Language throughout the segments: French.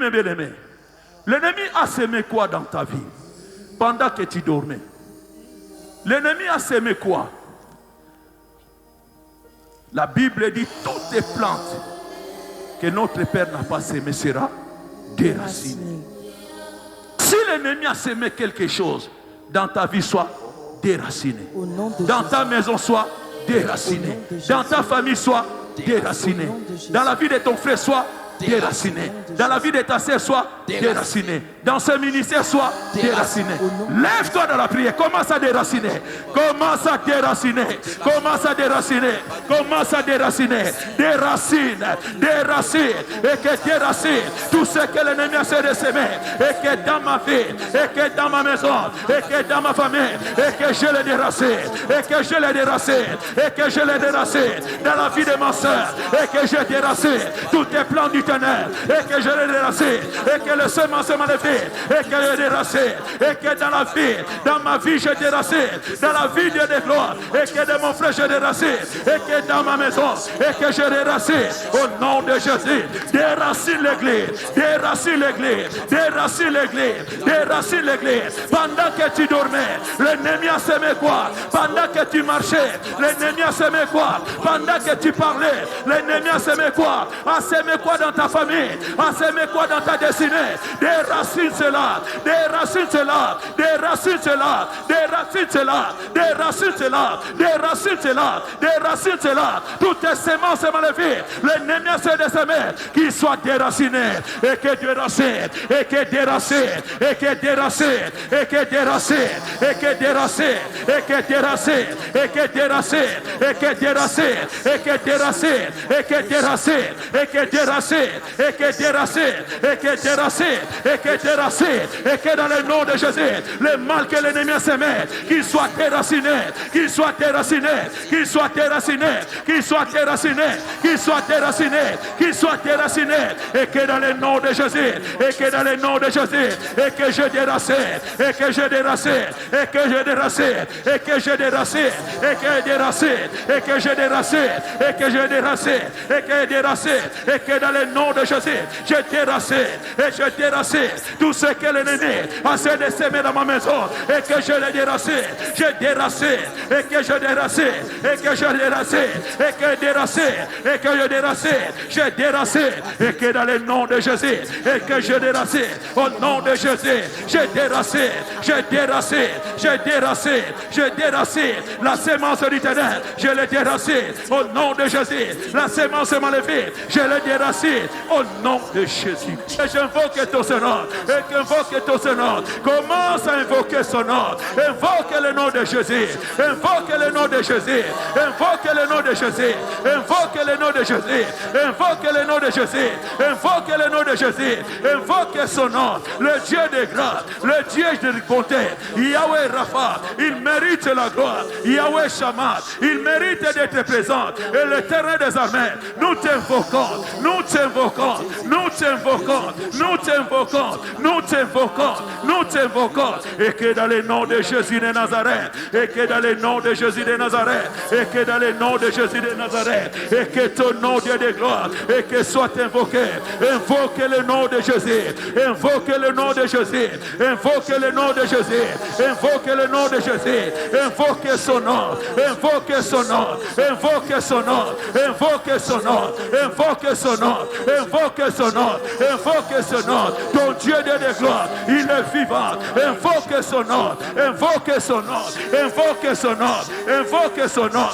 mes bien-aimés, l'ennemi a semé quoi dans ta vie pendant que tu dormais? L'ennemi a semé quoi? La Bible dit toutes les plantes que notre Père n'a pas semées sera déracinées. Si l'ennemi a semé quelque chose dans ta vie, soit déraciné. Dans ta maison, soit déraciné. Dans ta famille, soit déraciné. Dans la vie de ton frère, soit déraciné. Dans la vie de ta sœur, soit déraciné. Dans ce ministère, soit déraciné. Lève-toi dans la prière. Commence à déraciner. Commence à déraciner. Commence à déraciner. Commence à déraciner. Déracine. Déracine. Et que déracine tout ce que l'ennemi a essayé de semer. Et que dans ma vie, et que dans ma maison, et que dans ma famille, et que je le déracine. Et que je le déracine. Et que je le déracine. Dans la vie de ma soeur. Et que je déracine tous tes plans du ténèbre. Et que je le déracine. Et que le semence m'a levé. Et que je déracine. Et que dans la vie, dans ma vie, je déracine. Dans la vie de gloire. Et que de mon frère, je déracine. Et que dans ma maison, et que je déracine. Au nom de Jésus, déracine l'église. Déracine l'église. Déracine l'église. Déracine l'église. Pendant que tu dormais, l'ennemi a semé quoi? Pendant que tu marchais, l'ennemi a semé quoi? Pendant que tu parlais, l'ennemi a semé quoi? A semé quoi dans ta famille? A semé quoi dans ta destinée? Déracine cela. Déracine cela. Déracine cela. Déracine cela. Déracine cela. Déracine cela. Déracine cela. Toutes tes semences malveillantes, l'ennemi a semé de semer, qu'il soit déraciné. Et que déracine. Et que déracine. Et que déracine. Et que déracine. Et que déracine. Et que déracine. Et que déracine. Et que déracine. Et que déracine. Et que déracine. Et que déracine. Et que déracine. Et que déracine. Et que déracine. Et que dans le nom de Jésus, le mal que l'ennemi a semé, qu'il soit déraciné. Qu'il soit déraciné. Qu'il soit déraciné. Qu'il soit déraciné. Qu'il soit déraciné. Qu'il soit déraciné. Et que dans le nom de Jésus. Et que dans le nom de Jésus. Et que je déracine. Et que je déracine. Et que je déracine. Et que je déracine. Et que je déracine. Et que je déracine. Et que je déracine. Et que je déracine. Et que dans le nom de Jésus, je déracine. Et je déracine tout ce que l'ennemi a essayé de semer dans ma maison. Et que je le déracine. Je déracine. Et que je déracine. Et que je déracine. Et que je déracine. Et que je déracine. Je déracine. Et que dans le nom de Jésus. Et que je déracine. Au nom de Jésus. Je déracine. Je déracine. Je déracine. Je déracine. La sémence du ténèbre. Je le déracine. Au nom de Jésus. La sémence malveillante. Je le déracine. Au nom de Jésus. Et j'invoque ton nom. Et qu'invoque ton nom. Commence à invoquer son nom. Invoque le nom de Jésus. Invoque le nom de Jésus. Invoque le nom de Jésus. Invoque le nom de Jésus. Invoque le nom de Jésus. Invoque le nom de Jésus. Invoque son nom. Le Dieu de grâce. Le Dieu de bonté. Yahweh Rapha. Il mérite la gloire. Yahweh Shammah. Il mérite d'être présent. Et l'Éternel des armées. Nous t'invoquons. Nous t'invoquons. Nous t'invoquons. Nous t'invoquons. Nous t'invoquons. Nous t'invoquons. Et que dans le nom de Jésus de Nazareth. Et que dans le nom de Jésus de Nazareth. Et que dans le nom de Jésus de Nazareth. Et que ton nom, Dieu de gloire. Et que soit invoqué. Invoque le nom de Jésus. Invoque le nom de Jésus. Invoque le nom de Jésus. Invoque le nom de Jésus. Invoque son nom. Invoque son nom. Invoque son nom. Invoque son nom. Invoque son nom. Invoque son nom. Invoque son nom. Ton Dieu de gloire, il est vivant. Invoque son nom. Invoque son nom. Invoque son nom. Invoque son nom.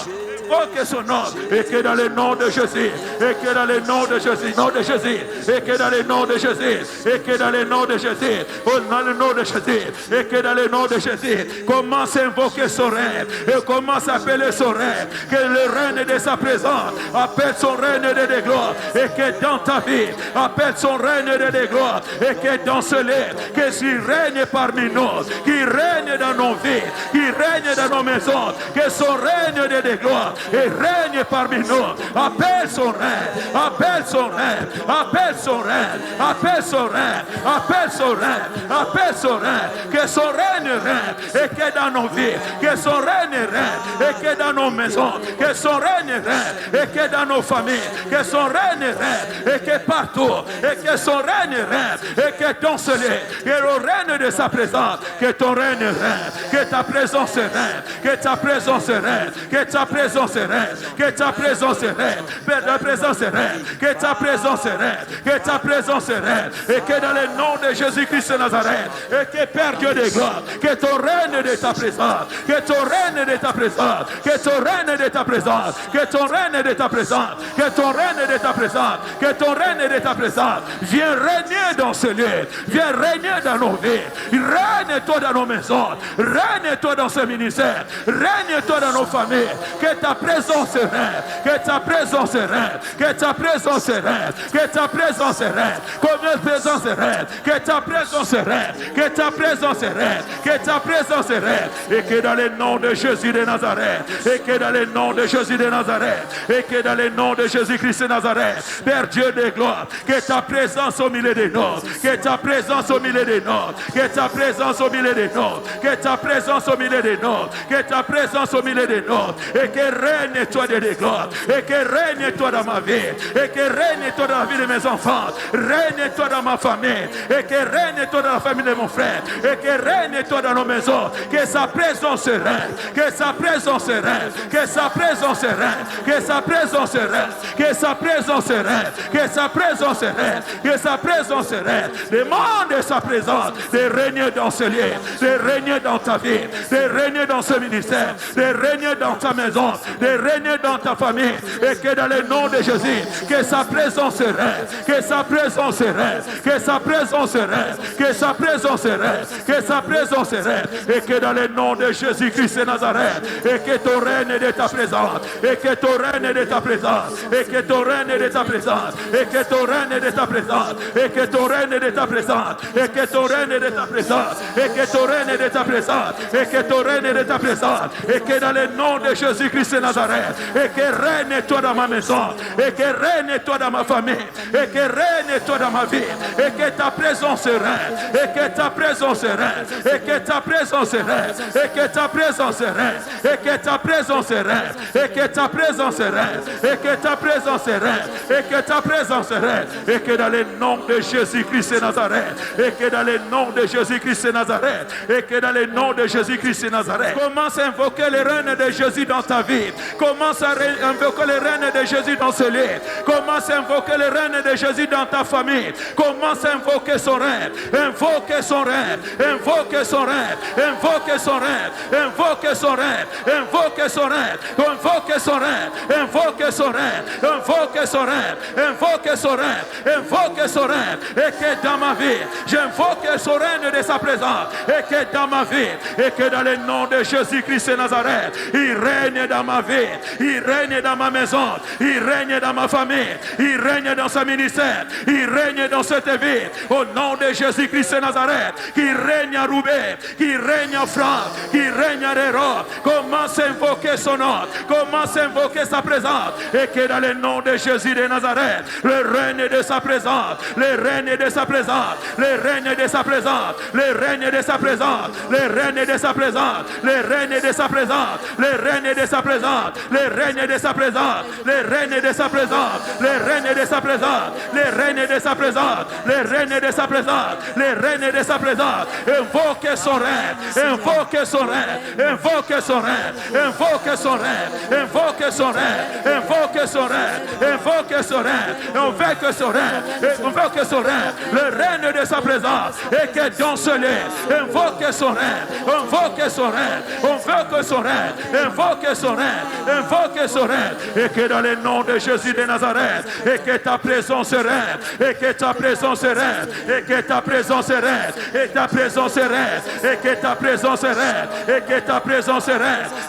Invoque son nom. Et que dans le nom de Jésus. Et que dans le nom de Jésus. Nom de Jésus. Et que dans le nom de Jésus. Et que dans le nom de Jésus. Dans le nom de Jésus. Et que dans le nom de Jésus. Commence à invoquer son règne. Et commence à appeler son règne. Que le règne de sa présence. Appelle son règne de gloire. Et que dans ta vie. Appelle son règne de gloire. Et que dans ce lieu. Que s'il règne parmi nous. Qu'il règne dans nos vies. Qu'il règne dans nos maisons. Que son règne de gloire et règne parmi nous. Appelle son règne, appelle son règne, appelle son règne, appelle son règne, appelle son règne, appelle son règne. Que son règne règne et que dans nos vies, que son règne règne et que dans nos maisons, que son règne règne et que dans nos familles, que son règne règne et que partout, et que son règne règne et que ton soleil, que le règne de sa présence, que ton règne règne, que ta présence règne, que ta présence règne, que ta présence règne, que ta présence règne, que ta présence règne, que ta présence règne, que ta présence règne, et que dans le nom de Jésus-Christ de Nazareth, et que Père Dieu de gloire, que ton règne de ta présence, que ton règne de ta présence, que ton règne de ta présence, que ton règne de ta présence, que ton règne de ta présence, que ton règne de ta présence, viens régner dans ce lieu, viens régner dans nos vies, règne-toi dans nos maisons, règne-toi dans ce ministère, règne-toi dans nos familles, que ta présence règne, que ta présence règne, que ta présence règne, que ta présence règne, que ta présence règne, que ta présence règne, que ta présence règne, que ta présence règne, et que dans le nom de Jésus de Nazareth, et que dans le nom de Jésus de Nazareth, et que dans le nom de Jésus-Christ de Nazareth, Père Dieu de gloire, que ta présence au milieu de nous, que ta présence au milieu de nous, que ta présence au milieu de nous, que ta présence au milieu de nous, que ta présence au milieu de nous, et que règne-toi de gloire, et que règne-toi dans ma vie, et que règne-toi dans la vie de mes enfants, règne-toi dans ma famille, et que règne-toi dans la famille de mon frère, et que règne-toi dans nos maisons, que sa présence règne, que sa présence règne, que sa présence règne, que sa présence règne, que sa présence règne, que sa présence règne, que sa présence règne. Demande sa présence de régner dans ce lieu, de régner dans ta vie, de régner dans ce ministère, de régner dans ta maison, de régner dans ta famille, et que dans le nom de Jésus, que sa présence règne, que sa présence règne, que sa présence règne, que sa présence règne, que sa présence règne, et que dans le nom de Jésus-Christ de Nazareth, et que ton règne de ta présence, et que ton règne de ta présence, et que ton règne de ta présence, et que ton règne de ta présence, et que ton règne de ta présence, et que ton règne de ta présence, et que ton règne de ta présence, et que ton règne de ta présence, et que dans le nom de Jésus-Christ de Nazareth, et que règne-toi dans ma maison, et que règne-toi dans ma famille, et que règne-toi dans ma vie, et que ta présence règne, et que ta présence règne, et que ta présence règne, et que ta présence règne, et que ta présence règne, et que ta présence règne, et que ta présence règne, et que ta présence règne, et que dans le nom de Jésus-Christ de Nazareth, et que dans le nom de Jésus-Christ de Nazareth, et que dans le nom de Jésus-Christ de Nazareth, commence à invoquer le règne de Jésus dans ta vie, commence à invoquer le règne de Jésus dans ce lieu, commence à invoquer le règne de Jésus dans ta famille, commence à invoquer son règne, invoque son règne, invoque son règne, invoque son règne, invoque son règne, invoque son règne, invoque son règne, invoque son règne, invoque son règne, invoque son règne, invoque son règne, et que dans ma vie, j'invoque son règne de sa présence, et que dans ma vie, et que dans le nom de Jésus-Christ de Nazareth, il règne dans ma vie, il règne dans ma maison, il règne dans ma famille, il règne dans ce ministère, il règne dans cette vie, au nom de Jésus-Christ de Nazareth, qui règne à Roubaix, qui règne à France, qui règne à Héros. Commence à invoquer son nom, commence à invoquer sa présence, et que dans le nom de Jésus de Nazareth, le règne de sa présence, le règne de sa présence, le règne de sa présence, le règne de sa présence, le règne de sa présence, le règne de sa présence, le règne de sa présence, le règne de sa présence, le règne de sa présence, le règne de sa présence, le règne de sa présence, le règne de sa présence, le règne de sa présence. Invoque son règne, invoque son règne, invoque son règne, invoque son règne, invoque son règne, invoque son règne, invoque son règne, invoque son règne, invoque son règne, le règne de sa présence, et que dans ce lieu, invoque son règne, invoque son règne, invoque son règne, invoque son règne, invoque son règne, et que dans le nom de Jésus de Nazareth, et que ta présence règne, et que ta présence règne, et que ta présence règne, et ta présence règne, et que ta présence règne, et que ta présence règne,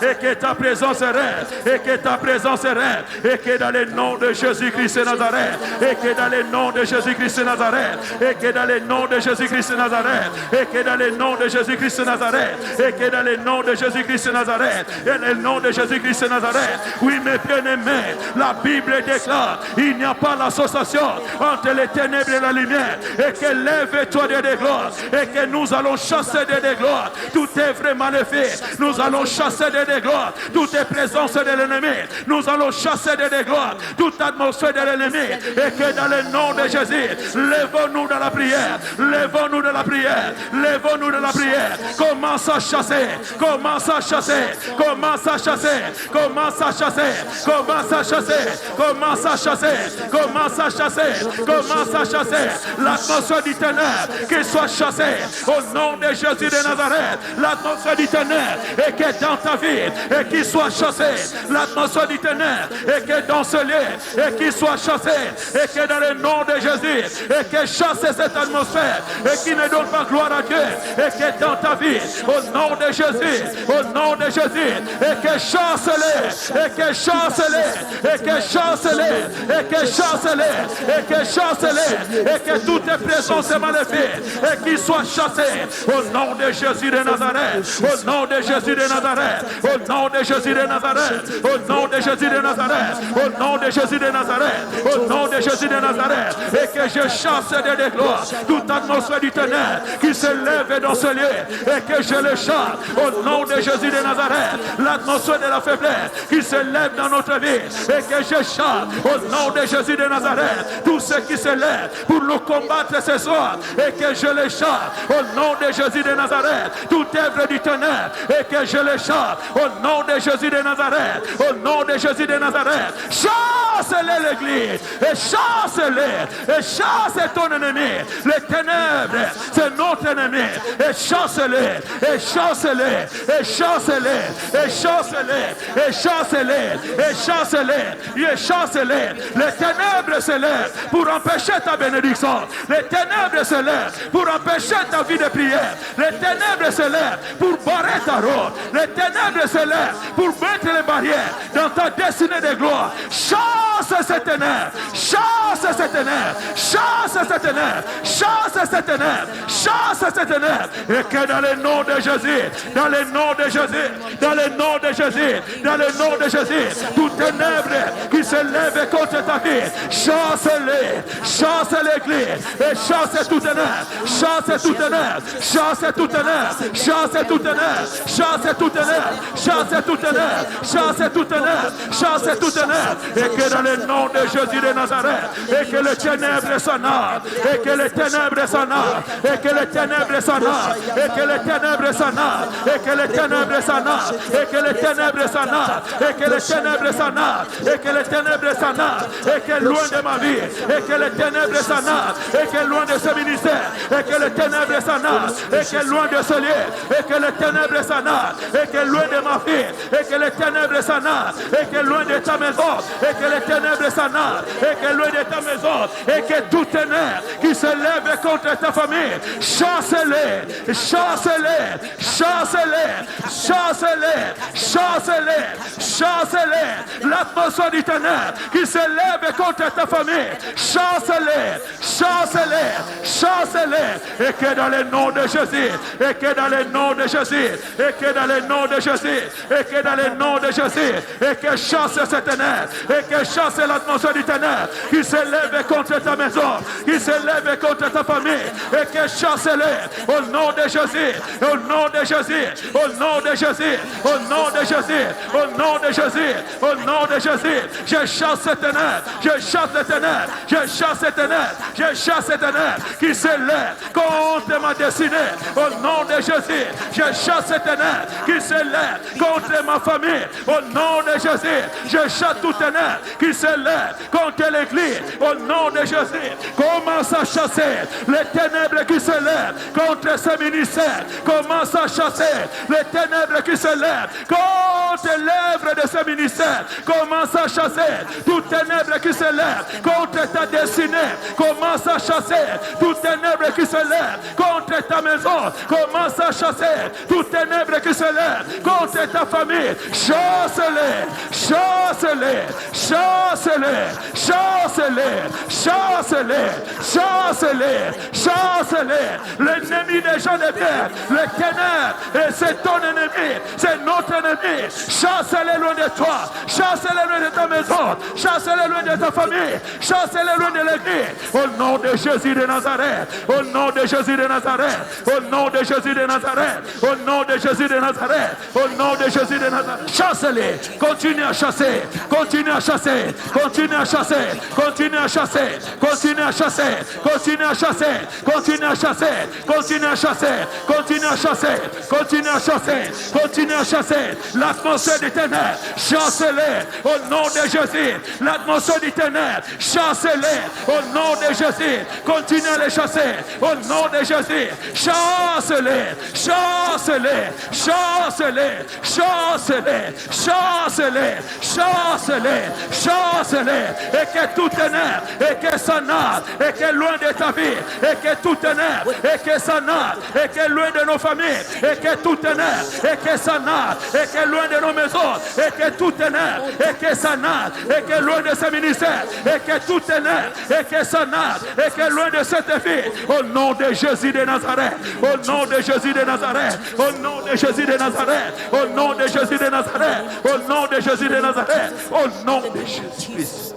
et que ta présence règne, et que ta présence règne, et que dans le nom de Jésus-Christ de Nazareth, et que dans le nom de Jésus-Christ de Nazareth, et que dans le nom de Jésus-Christ de Nazareth, et que dans le nom de Jésus-Christ de Nazareth, et que dans le nom de Jésus-Christ de Nazareth, et le nom de Jésus-Christ Jésus de Nazareth. Oui, mes bien-aimés, la Bible déclare, il n'y a pas l'association entre les ténèbres et la lumière, et que lève-toi des gloires, et que nous allons chasser des gloires, tout œuvre maléfique, nous allons chasser des gloires, toute présence de l'ennemi, nous allons chasser des gloires, toute atmosphère de l'ennemi, et que dans le nom de Jésus, lèvons-nous dans la prière, lèvons-nous dans la prière, lèvons-nous dans la prière, commence à chasser, commence à chasser, commence à chasser, commence à chasser, commence à chasser, commence à chasser, commence à chasser, commence à chasser l'atmosphère du ténèbre, qu'il soit chassé au nom de Jésus de Nazareth, l'atmosphère du ténèbre, et que dans ta vie, et qu'il soit chassé, l'atmosphère du ténèbre, et que dans ce lieu, et qu'il soit chassé, et que dans le nom de Jésus, et que chasse cette atmosphère, et qui ne donne pas gloire à Dieu, et que dans ta vie, au nom de Jésus, au nom de Jésus, et que chasse-les, et que chasse-les, et que chasse-les, et que chasse-les, et que chasse-les, et que toute présence maléfique, et qu'ils soient chassés, au nom de Jésus de Nazareth, au nom de Jésus de Nazareth, au nom de Jésus de Nazareth, au nom de Jésus de Nazareth, au nom de Jésus de Nazareth, au nom de Jésus de Nazareth, et que je chasse des gloires, toute atmosphère du ténèbre qui se lève dans ce lieu, et que je le chasse, au nom de Jésus de Nazareth, l'atmosphère de la faiblesse qui se lève dans notre vie, et que je chasse, au nom de Jésus de Nazareth, tout ce qui se lève pour nous combattre ce soir, et que je le chasse, au nom de Jésus de Nazareth, toute œuvre du ténèbre, et que je le chasse, au nom de Jésus de Nazareth, au nom de Jésus de Nazareth, chasse-les l'église, et chasse-les, et chasse ton ennemi, les ténèbres, c'est notre ennemi, et chasse-les, et chasse-les, et chasse-les, et chasse-les, et chasse-les, et chasse-les, et chasse-les, les ténèbres se lèvent pour empêcher ta bénédiction, les ténèbres se lèvent pour empêcher ta vie de prière, les ténèbres se lèvent pour barrer ta route, les ténèbres se lèvent pour mettre les barrières dans ta destinée de gloire. Chasse ces ténèbres, chasse ces ténèbres, chasse ces ténèbres, chasse ces ténèbres, chasse ces ténèbres, et que dans le nom de Jésus, dans le nom de Jésus, dans le nom de Jésus, dans le nom de Jésus, toute ténèbre qui se lève contre ta vie, chasse-les, chasse l'église, et chasse tout ténèbre, chasse tout ténèbre, chasse tout ténèbre, chasse tout ténèbre, chasse tout ténèbre, chasse tout ténèbre, chasse tout ténèbre, chasse tout ténèbre, et que dans le nom de Jésus de Nazareth, et que les ténèbres s'en aillent, et que les ténèbres s'en aillent, et que les ténèbres s'en aillent, et que les ténèbres s'en aillent, et que les ténèbres s'en aillent, et que les ténèbres s'en aillent, et que les ténèbres s'en aillent, et que les ténèbres s'en aillent, et que loin de ma vie, et que les ténèbres s'en aillent, et que loin de ce ministère, et que les ténèbres s'en aillent, et que loin de ce lieu, et que les ténèbres s'en aillent, et que loin de ma fille, et que les ténèbres s'en aillent, et que loin de ta maison, et que les ténèbres s'en aillent, et que loin de ta maison, et que tout ténèbre qui se lève contre ta famille, chasse-les, chasse-les, chasse-les, chasse-les, chasse-les, chasse-les, l'atmosphère du ténèbre qui se lève contre ta famille, chasse-les, chasse-les, chasse-les, et que dans le nom de Jésus, et que dans le nom de Jésus, et que dans le nom de Jésus, et que dans le nom de Jésus, et que chasse ce ténèbre, et que chasse l'atmosphère du ténèbre qui se lève contre ta maison, qui se lève contre ta famille, et que chasse-les au nom de Jésus, au nom de Jésus, au nom de Jésus, au nom de Jésus, au nom de Jésus, au nom de Jésus, je chasse ce ténèbre, je chasse le ténèbre, je chasse ce ténèbre, je chasse ce ténèbre qui se lève contre ma destinée, au nom de Jésus, je chasse ce ténèbre qui se lève contre ma famille, au nom de Jésus, je chasse tout ténèbre qui se lève contre l'église, au nom de Jésus, commence à chasser les ténèbres qui se lèvent contre ce ministère, commence à chasser les ténèbres qui se lèvent contre l'œuvre de ce ministère, commence à chasser toutes ténèbres qui se lèvent contre ta destinée, commence à chasser toutes ténèbres qui se lèvent contre ta maison, commence à chasser toutes ténèbres qui se lèvent contre ta famille, chasse-les, chasse-les, chasse-les, chasse-les, chasse-les, chasse-les, chasse-les, chasse-les. L'ennemi des gens de bien, les ténèbres, et c'est ton ennemi, c'est notre ennemi. Chasse-les loin de toi, chasse-les loin de ta maison, chasse-les loin de ta famille, chasse-les loin de l'église. Au nom de Jésus de Nazareth, au nom de Jésus de Nazareth, au nom de Jésus de Nazareth, au nom de Jésus de Nazareth, au nom de Jésus de Nazareth. Chasse-les, continue à chasser, continue à chasser, continue à chasser, continue à chasser, continue à chasser, continue à chasser, continue à chasser, continue à chasser, continue à chasser, continue à chasser, continue à chasser l'atmosphère des ténèbres. Chasse-les au nom de Jésus. L'atmosphère des ténèbres, chasse-les au nom de Jésus. Continue à les chasser au nom de Jésus. Chasse-les, chasse-les, chasse-les, chasse-les, chasse-les, chasse-les, chasse-les. Et que tout ténèbre, et que ça nade, et que loin de ta vie, et que tout ténèbre, et que ça nade, et que loin de nos familles, et que tout ténèbre, et que ça nade, et que loin de nos maisons, et que tout ténèbre, et que ça nade, et que loin de ce ministère, et que tout ténèbre, et que ça nade, et que loin de cette vie, au nom de Jésus de Nazareth, au nom de Jésus de Nazareth, au nom de Jésus de Nazareth, au nom de Jésus de Nazareth, au nom de Jésus de Nazareth, au nom de Jésus-Christ.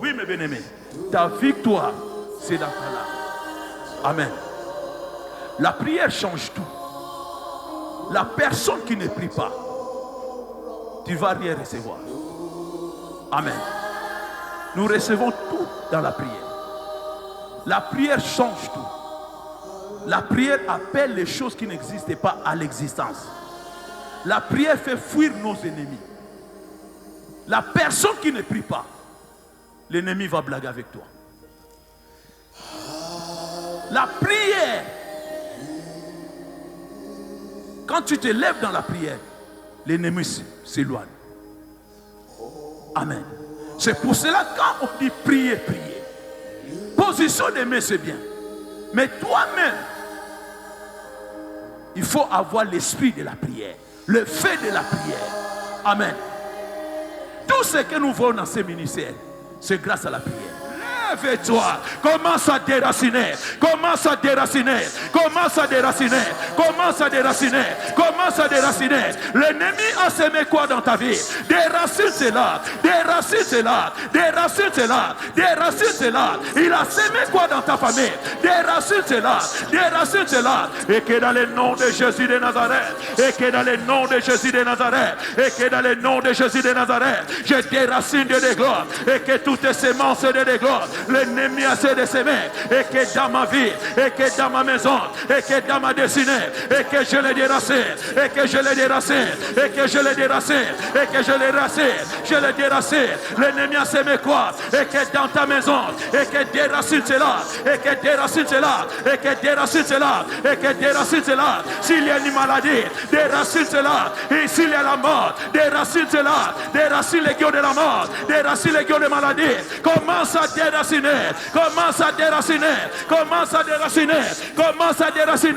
Oui, mes bien-aimés, ta victoire, c'est dans ta langue. Amen. La prière change tout. La personne qui ne prie pas, tu ne vas rien recevoir. Amen. Nous recevons tout dans la prière. La prière change tout. La prière appelle les choses qui n'existaient pas à l'existence. La prière fait fuir nos ennemis. La personne qui ne prie pas, l'ennemi va blaguer avec toi. La prière, quand tu te lèves dans la prière, l'ennemi s'éloigne. Amen. C'est pour cela quand on dit prier, prier. Position des mains, c'est bien. Mais toi-même, il faut avoir l'esprit de la prière, le fait de la prière. Amen. Tout ce que nous voyons dans ces ministères, c'est grâce à la prière. Lève-toi, commence à déraciner, commence à déraciner, commence à déraciner, commence à déraciner, commence à déraciner. L'ennemi a semé quoi dans ta vie? Des racines, c'est là, des racines, c'est là, des racines, c'est là, des racines, c'est là. Il a semé quoi dans ta famille? Des racines, c'est là, des racines, c'est là. Et que dans le nom de Jésus de Nazareth, et que dans le nom de Jésus de Nazareth, et que dans le nom de Jésus de Nazareth, je déracine de déglore, et que toutes les semences de déglore, l'ennemi a essayé de s'aimer, et que dans ma vie, et que dans ma maison, et que dans ma destinée, et que je l'ai déraciné, et que je l'ai déraciné, et que je l'ai déraciné, et que je l'ai déraciné, je l'ai déraciné. L'ennemi a s'aimé quoi? Et que dans ta maison, et que déracine cela, et que déracine cela, et que déracine cela, et que déracine cela. S'il y a une maladie, déracine cela, et s'il y a la mort, déracine cela, déracine les gueux de la mort, déracine les gueux de maladie. Commence à déraciner, commence à déraciner, commence à déraciner, commence à déraciner,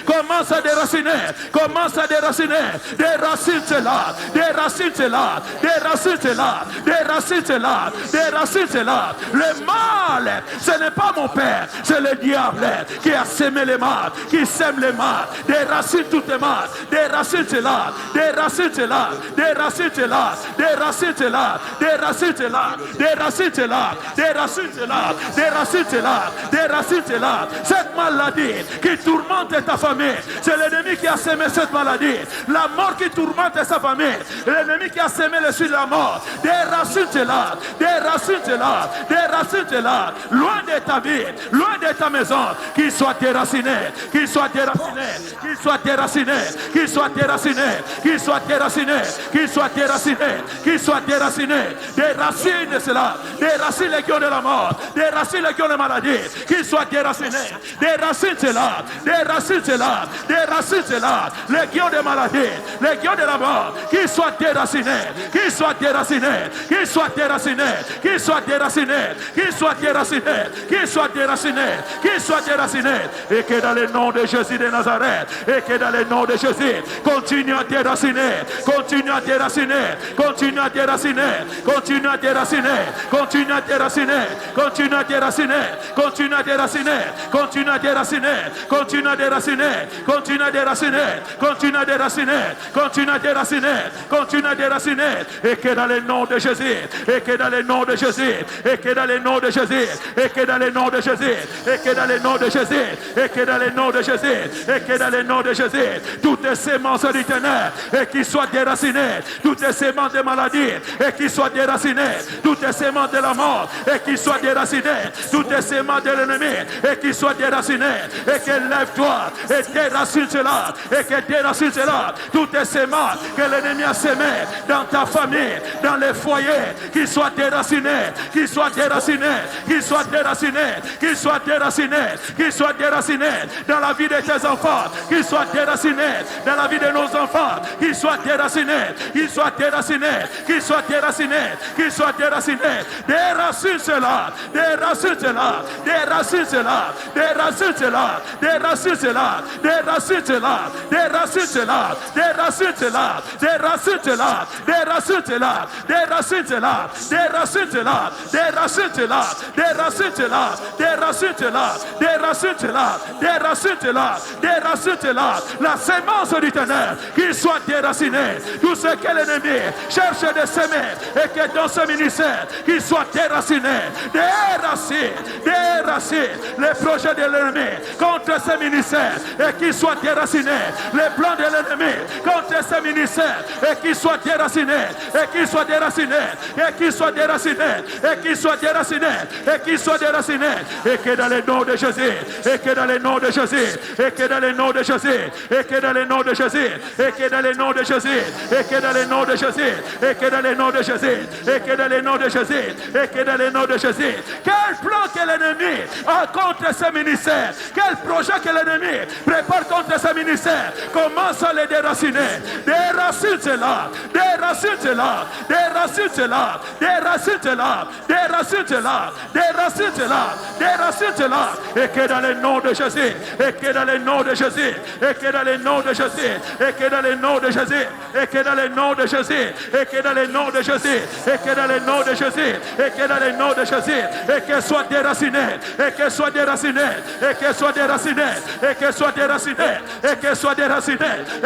commence à déraciner, commence à déraciner. Déracine cela, déracine cela, déracine cela, déracine cela, déracine cela. Le mal, ce n'est pas mon père, c'est le diable qui a semé les mal, qui sème les mal. Déracine toutes les mal, déracine cela, déracine cela, déracine cela, déracine cela, déracine cela, déracine cela, déracine cela, déracine cela, déracine cela. Cette maladie qui tourmente ta famille, c'est l'ennemi qui a semé cette maladie. La mort qui tourmente sa famille, l'ennemi qui a semé le suite de la mort. Déracine cela, déracine cela, déracine cela. Loin de ta vie, loin de ta maison, qu'il soit déraciné, qu'il soit déraciné, qu'il soit déraciné, qu'il soit déraciné, qu'il soit déraciné, qu'il soit déraciné, qu'il soit déraciné. Déracine cela, déracine les gueux de la mort, déracine les gueux de la maladie, qu'il soit déraciné, déracine cela, déracine cela, déracine cela. Les gueux de maladie, les gueux de la mort, qu'il soit déraciné, qu'il soit déraciné, qu'il soit déraciné, qu'il soit déraciné, qu'il soit déraciné, qu'il soit déraciné, qu'il soit déraciné. Et que dans le nom de Jésus de Nazareth, et que dans le nom de Jésus, continue à déraciner, continue à déraciner, continue à déraciner, continue à déraciner, continue à déraciner, continue à déraciner, continue à déraciner, continue à déraciner, continue à déraciner, continue à déraciner, continue à déraciner, continue à déraciner, continue à déraciner, et que dans le nom de Jésus, et que dans le nom de Jésus, et que dans le nom de Jésus, et que dans le nom de Jésus, et que dans le nom de Jésus, et que dans le nom de Jésus, et que dans le nom de Jésus, toutes les semences du ténèbres, et qui soient déracinées, toutes les semences de maladie, et qui soient déracinées, toutes les semences de la mort, et qui soient déracinées, toutes les semences de l'ennemi, et qui soient déracinées, et que lève-toi, et déracine cela, et que déracine cela, toutes les semences que l'ennemi a semées dans ta famille, dans les foyers, qui soient déracinées, qui soient déracinées, qui soient déracinées, qui soient déracinées, qui soient déracinées dans la vie de tes enfants, qui soient déracinées dans la vie de nos enfants, qui soient déracinés, qui soient déracinés, qui soient déracinés, qui soient déracinés. Déracine cela, déracine cela, déracine cela, déracine cela, déracine cela, déracine cela, déracine cela, déracine cela, déracine cela, déracine cela, déracine cela, déracine cela, déracine cela, déracine cela, déracine cela, déracine cela, déracine cela, déracine cela, la sémence du ténèbre qui soit déracinée, tout ce que l'ennemi cherche de semer et que dans ce ministère qu'il soit déraciné, déracine, déracine les projets de l'ennemi contre ce ministère et qu'il soit déraciné, les plans de l'ennemi contre ce ministère et qu'il soit déraciné, et qu'il soit déraciné, et qu'il soit déraciné, et qu'il soit déraciné, et qu'il soit déraciné, et que dans le nom de Jésus, et que dans le nom de Jésus, et que dans le nom de Jésus, et que dans le nom de Jésus, et que dans le nom de Jésus, et que dans le nom de Jésus, et que dans le nom de Jésus, et que dans le nom de Jésus, et que dans le nom de Jésus, quel plan que l'ennemi a contre ce ministère, quel projet que l'ennemi prépare contre ce ministère, commence à les déraciner, déracine cela, déracine cela, déracine cela, déracine cela, déracine cela, déracine cela, déracine cela, et que dans le nom de Jésus, et que dans le nom de Jésus, et que dans le nom de Jésus, et que dans le nom de Jésus, et que dans le nom de Jésus, et que dans le nom de Jésus, et que dans le nom de Jésus, et que dans le nom de Jésus, et qu'elle soit déracinée, et qu'elle soit déracinée, et qu'elle soit déracinée, et qu'elle soit déracinée, et qu'elle soit déracinée,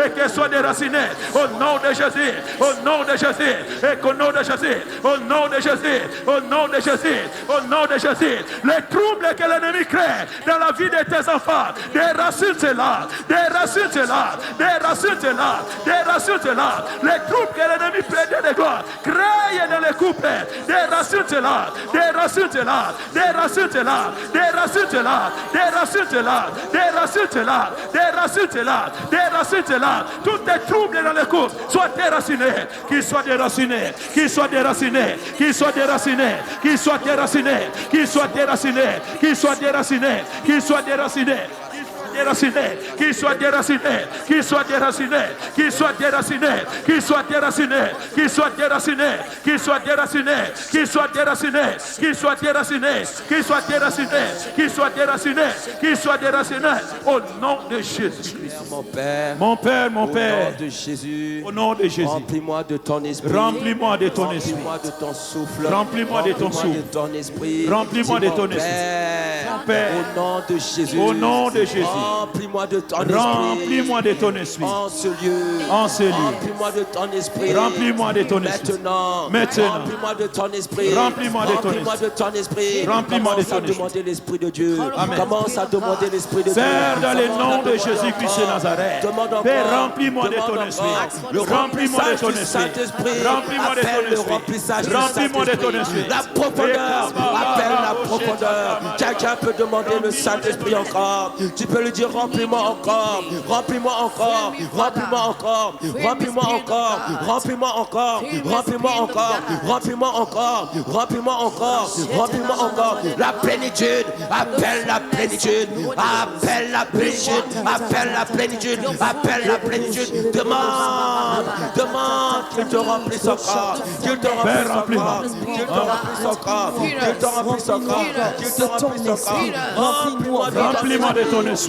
et qu'elle soit déracinée, au nom de Jésus, au nom de Jésus, et qu'au nom de Jésus, au nom de Jésus, au nom de Jésus, au nom de Jésus, les troubles que l'ennemi crée dans la vie de tes enfants, déracine cela, déracine cela, déracine cela, déracine cela, les troubles que l'ennemi plaide de toi, crée dans les couples, déracine cela, déracine cela, déracine cela, déracine cela, déracine cela, déracine cela, déracine cela, déracine cela, tous tes troubles dans les couples soient déracinés, qu'ils soient déracinés, qu'ils soient déracinés, qu'ils soient déracinés, qu'ils soient déracinés, qu'ils soient déracinés, qu'ils soient déracinés, qu'ils soient déracinés. Qu'il soit déraciné, qu'il soit déraciné, qu'il soit déraciné, qu'il soit déraciné, qu'il soit déraciné, qu'il soit déraciné, qu'il soit déraciné, qu'il soit déraciné, qu'il soit déraciné, qu'il soit déraciné, qu'il soit déraciné, au nom de Jésus. Mon Père, mon Père, mon Père, au nom de Jésus, au nom de Jésus, remplis-moi de ton esprit, remplis-moi de ton esprit, remplis-moi de ton souffle, remplis-moi de ton souffle, de ton esprit, remplis-moi de ton esprit, mon Père, au nom de Jésus, au nom de Jésus, remplis-moi de ton esprit, remplis-moi de ton esprit, en ce lieu, remplis-moi de ton esprit, remplis-moi de ton esprit, maintenant, remplis-moi de ton esprit, remplis-moi de ton esprit, remplis-moi de ton esprit, commence à demander l'esprit de Dieu, commence à demander l'esprit de Dieu, Père, dans le nom de Jésus-Christ de Nazareth, Père, remplis-moi de ton esprit, remplis-moi de ton esprit, remplis-moi de ton esprit, remplis-moi de ton esprit, la profondeur, appelle la profondeur. Quelqu'un peut demander le Saint-Esprit encore, tu peux lui dire remplis-moi encore, remplis-moi encore, remplis-moi encore, remplis-moi encore, remplis-moi encore, remplis-moi encore, remplis-moi encore, remplis-moi encore, remplis-moi encore, la plénitude, appelle la plénitude, appelle la plénitude, appelle la plénitude, appelle la plénitude, demande qu'il te remplisse encore, qu'il te remplisse encore, qu'il te remplisse encore, qu'il te remplisse encore, qu'il te remplisse encore, remplis-moi de ton esprit.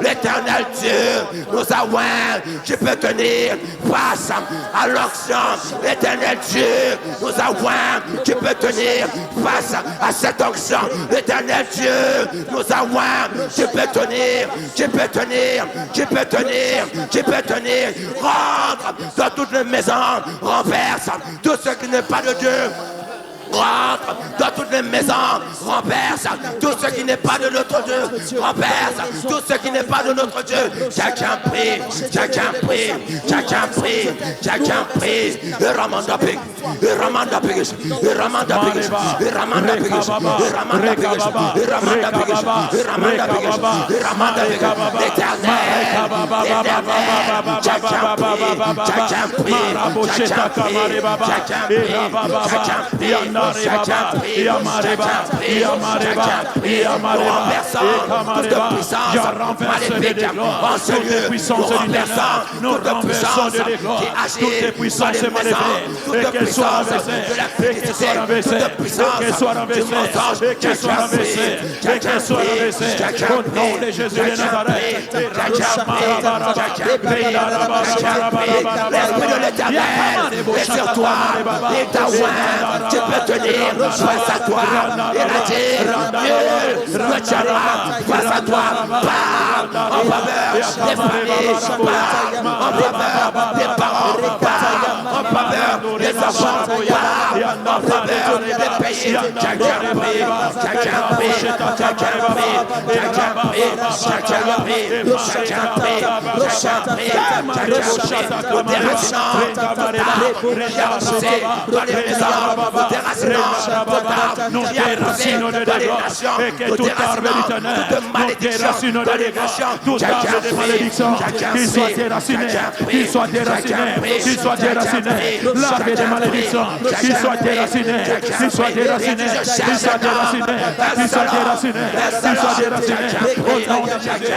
L'éternel Dieu nous a oint. Tu peux tenir face à l'onction. L'éternel Dieu nous a oint. Tu peux tenir face à cette onction. L'éternel Dieu nous a oint. Tu peux tenir, tu peux tenir, tu peux tenir, tu peux tenir. Rentre dans toutes les maisons, renverse tout ce qui n'est pas de Dieu. Rentre dans toutes les maisons, renverse tout ce qui n'est pas de notre Dieu, renverse tout ce qui n'est pas de notre Dieu. Chacun prie, chacun prie, chacun prie, chacun prie. Et Ramanda Pig, et Ramanda Pig, et Ramanda Pig, et Ramanda Pig, et Ramanda Pig, et Ramanda Pig, et Ramanda Pig, et Ramanda Pig. L'éternel, chacun prie, chacun prie, chacun prie, chacun prie, chacun prie. Chacun prie, toute puissance maléfique, nous renversons de l'église, toutes les puissances maléfiques, et qu'elles soient renversées, et qu'elles soient renversées, et qu'elles soient renversées, et qu'elles soient renversées, et qu'elles soient renversées, au nom de Jésus de Nazareth. L'esprit de l'Éternel est sur toi, et ta oint, tu peux tenir face à toi, et la dire, Dieu, le tiendra face à toi, parle en faveur des familles, parle en faveur des parents, parle en faveur des enfants, parle en faveur des pays. Chacun prie, chacun prie, chacun prie, chacun prie, chacun prie, chacun prie, chacun prie, nous déracinons dans les maisons, nous déracinons nous déracinons de dégradations, et que toute arme éternelle, nous déracinons de dégradations, toute arme de malédiction, qu'il soit déraciné, qu'il soit déraciné, qu'il soit déraciné, l'arme de malédiction, qu'il soit déraciné, qu'il soit déraciné, qu'il soit déraciné, qu'il soit déraciné, qu'il soit déraciné, au nom de Jésus,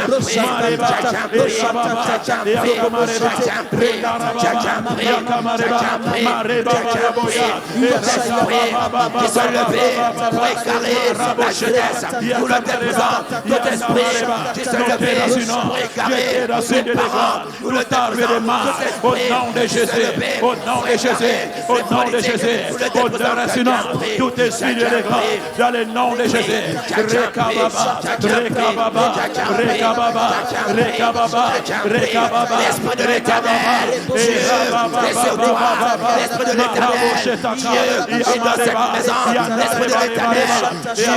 qui sont levés pour égarer la jeunesse. Nous le déposons, tout esprit qui sont levés pour égarer les parents. Nous le déposons, tout esprit au nom de Jésus, au nom de Jésus, au nom de Jésus, au déracinant tout esprit de l'église, dans le nom de Jésus. Rekababa, Rekababa, Rekababa, Rekababa, Rekababa, l'esprit de l'Éternel, Dieu est sur toi, l'esprit de l'Éternel, Dieu est dans cette maison, l'esprit de l'Éternel, Dieu,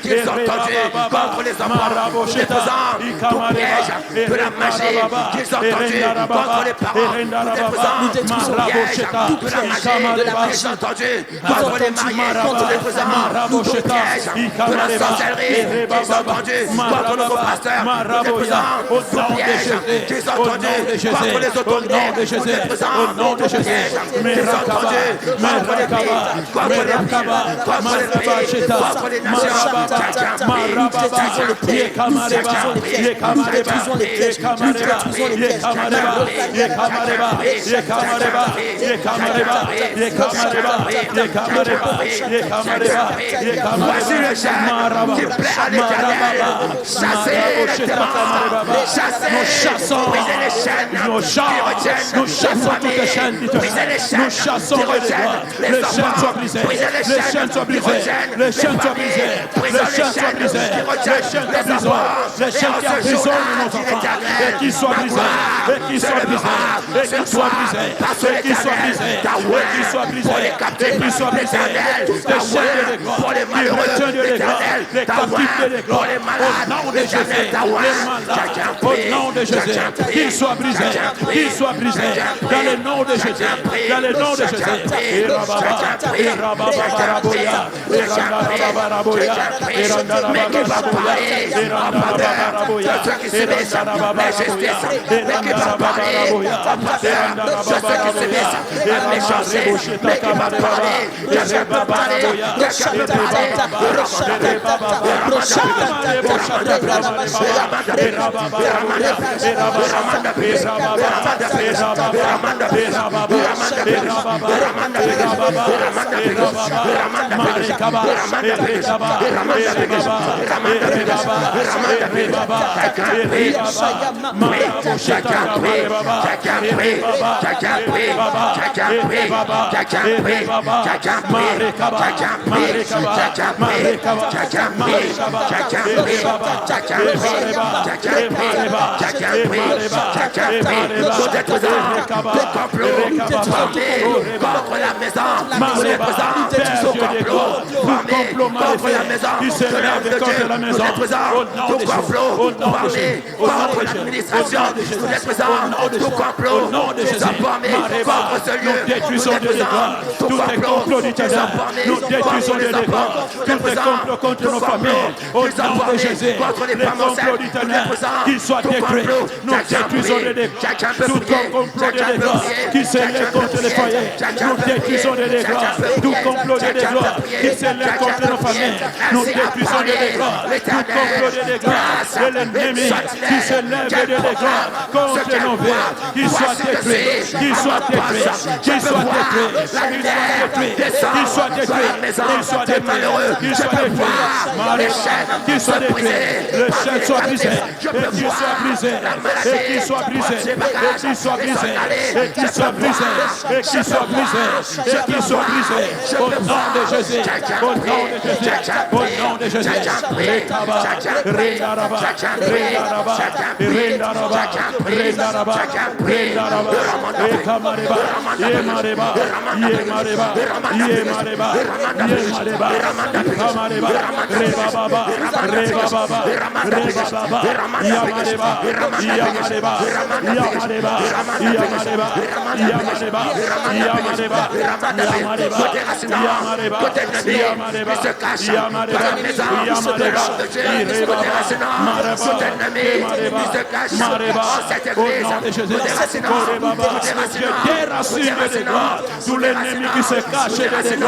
qu'ils ont tendu contre les enfants, tout piège de la magie qu'ils ont tendu contre les parents, nous détruisons tout piège de la magie qu'ils ont tendu contre les mariés, contre les présents, tout piège de la sorcellerie qu'ils ont tendu contre nos pasteurs, nous présents, tout piège qu'ils ont tendu contre les autorités, nous présents, tout piège qu'ils ont tendu contre les pays, contre les pays, contre les nations. Voici le chien qui plaît à l'Éternel. Chassez les démons, brisez les chaînes qui retiennent les familles, brisez les chaînes qui retiennent les enfants, brisez les chaînes qui retiennent les familles, brisez les chaînes qui retiennent les enfants, et en ce jour-là, dit l'Éternel, qui soient brisés, qui soient brisés, qui soient brisés, qui soient brisés, qui soient brisés, qui soient brisés, les chaînes de gloire, les retiennent de l'église, les captifs de l'église, au nom de Jésus, les malades, au nom de Jésus, qu'ils soient brisés, qu'ils soient brisés, dans le nom de Jésus, dans le nom de Jésus. contre la maison, nous les présents, tout complot formé contre la maison, de l'homme de Dieu, nous les présents, tout complot formé contre l'administration, nous les présents, tout complot qu'ils ont formé contre ce lieu, nous les présents, tout complot qu'ils ont formé contre les enfants, nous les présents, contre nos familles, au nom de Jésus, contre les femmes enceintes, nous les présents, qu'ils soient détruits, nous détruisons les dégâts, tout complot de dégâts qui s'élève contre les foyers, nous détruisons les dégâts, tout complot de dégâts qui s'élève contre nos familles, nous détruisons les dégâts, tout complot de dégâts de l'ennemi qui s'élève des dégâts contre nos vies, qu'ils soient détruits, qu'ils soient détruits, qu'ils soient détruits, qu'ils soient détruits, qu'ils soient détruits, qu'ils soient détruits, qu'ils soient détruits, le chien soit brisé, et qu'il soit brisé, et qu'il soit brisé, et qu'il soit brisé, et qu'il soit brisé, et qu'il soit brisé, et qu'il soit brisé, au nom de Jésus, au nom de Jésus, au nom de Jésus, Rekaba, Rendaraba, Rendaraba, Rendaraba, Rendaraba, Rendaraba, Ekamareba, Yemareba, Yemareba, Yemareba, Yemareba, Ekamareba, Rebababa, Rebababa, Rebababa, Yamareba, Yamareba, Yamareba, Yamareba, Yamareba, Yamareba, Yamareba, Yamareba, Yamareba, Yamareba, Yamareba, Irebaba, Mareba, Kemareba, Mareba, au nom de Jésus, Korebaba, je déracine le dégât, tout l'ennemi qui se cache des dégâts,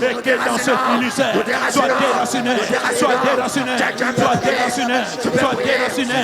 et que dans ce ministère soit déraciné, soit déraciné, soit déraciné, soit déraciné,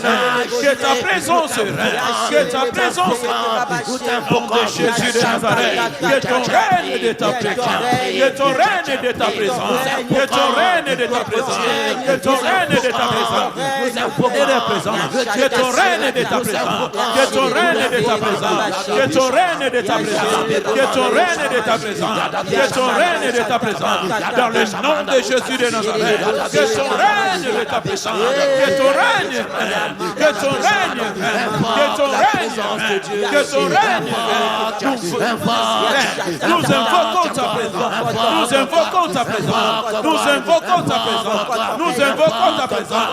Que ta présence règne. Que ta présence règne. Au nom de Jésus de Nazareth. Que ton règne de ta présence. Que ton règne de ta présence. Que ton règne de ta présence. Que ton règne de ta présence. Que ton règne de ta présence. Que ton règne de ta présence. Que ton règne de ta présence. Que ton règne de ta présence. Que ton règne de ta présence. Dans le nom de Jésus de Nazareth. Que ton règne de ta présence. Que ton règne. Que ton règne. Que ton règne. Que ton règne. Nous invoquons ta présence. Nous invoquons ta présence. Nous invoquons ta présence. Nous invoquons ta présence.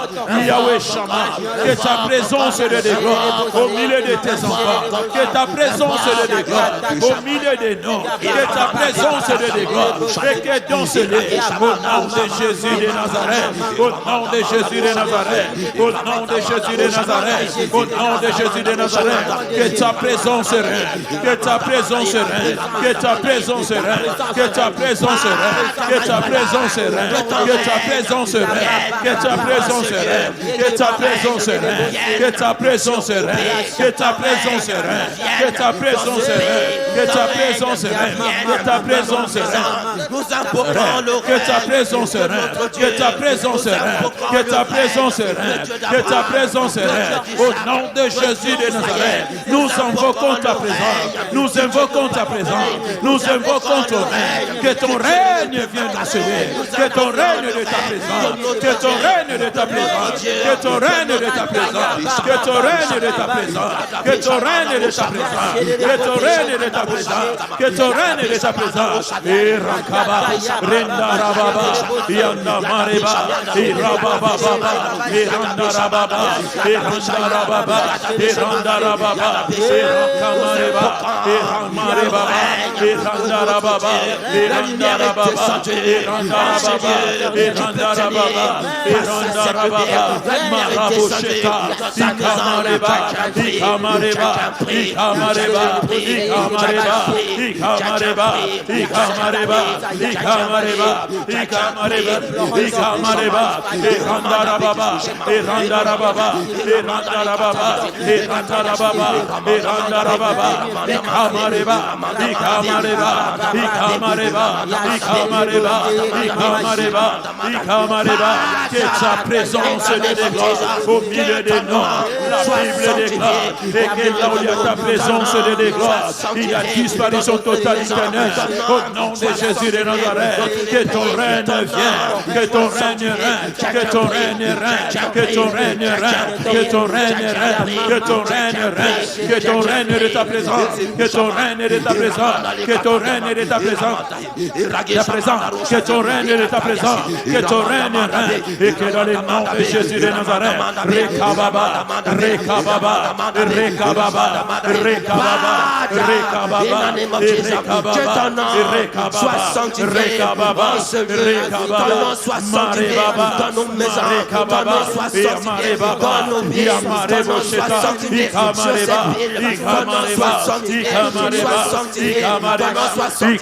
Yahweh Shammah. Que ta présence se dévoile au milieu de tes enfants. Que ta présence se dévoile au milieu de nous. Que ta présence se dévoile. Et que dans ce lieu, au nom de Jésus de Nazareth. Au nom de Jésus de Nazareth. Au nom de Jésus de Nazareth. Au nom de Jésus de Nazareth. Que ta présence règne. Que ta présence règne. Que ta présence règne. Que ta présence règne. Que ta présence règne. Que ta présence règne. Que ta présence règne. Que ta présence règne. Que ta présence règne. Que ta présence règne. Que ta présence règne. Que ta présence règne. Que ta présence règne. Nous invoquons le que ta présence règne. Que ta présence règne. Que ta présence règne. Que ta présence règne. Au nom de Jésus de Nazareth, nous invoquons ta présence. Nous invoquons ta présence. Nous invoquons ton règne. Que ton règne vienne nous sauver. Que ton règne de ta présence. Que ton règne de ta présence. Que ton règne de ta présence. Que ton règne de ta présence. Que ton règne de ta présence. Que ton règne de ta présence. Que ton règne de ta présence. Et Rakaba, Renda Rababa, Yanda Mareba, et Rababa, et Randa Rababa, et Randa Rababa, et Randa Rababa, et Rakamareba, et Ramareba, et Randa Rababa, et Randa Rababa, et Randa Rababa, et Randa Rababa, et Randa Rababa, Marabosheka, Ikamareba, Ikamareba, Ikamareba, Ikamareba, Ikamareba, Ikamareba, Ikamareba, Ikamareba, Ikamareba, Randa Rababa, Randa Rababa, Randa Rababa, Randa Rababa, Randa Rababa, Ikamareba, Ikamareba, Ikamareba, Ikamareba, Ikamareba, Ikamareba, que sa présence se déclare au milieu de nous. La Bible déclare, et que là où il y a ta présence se déclare, il y a disparition totale éternelle. Au nom de Jésus de Nazareth, que ton règne vienne, que ton règne règne, que ton règne règne, que ton règne règne, que ton règne règne, que ton règne règne, que ton règne de ta présence, que ton règne de ta présence, que ton règne de ta présence, ta présence, que ton règne de ta présence, que ton règne règne, et que dans le nom de Jésus de Nazareth, Rekababa, Rekababa, Rekababa, Rekababa, Rekababa, que ton nom soit sanctifié dans ce lieu, ton nom soit sanctifié dans nos maisons, ton nom soit sanctifié dans nos vies, ton nom soit sanctifié sur cette ville, ton nom soit sanctifié, soit sanctifié, ton nom soit sanctifié.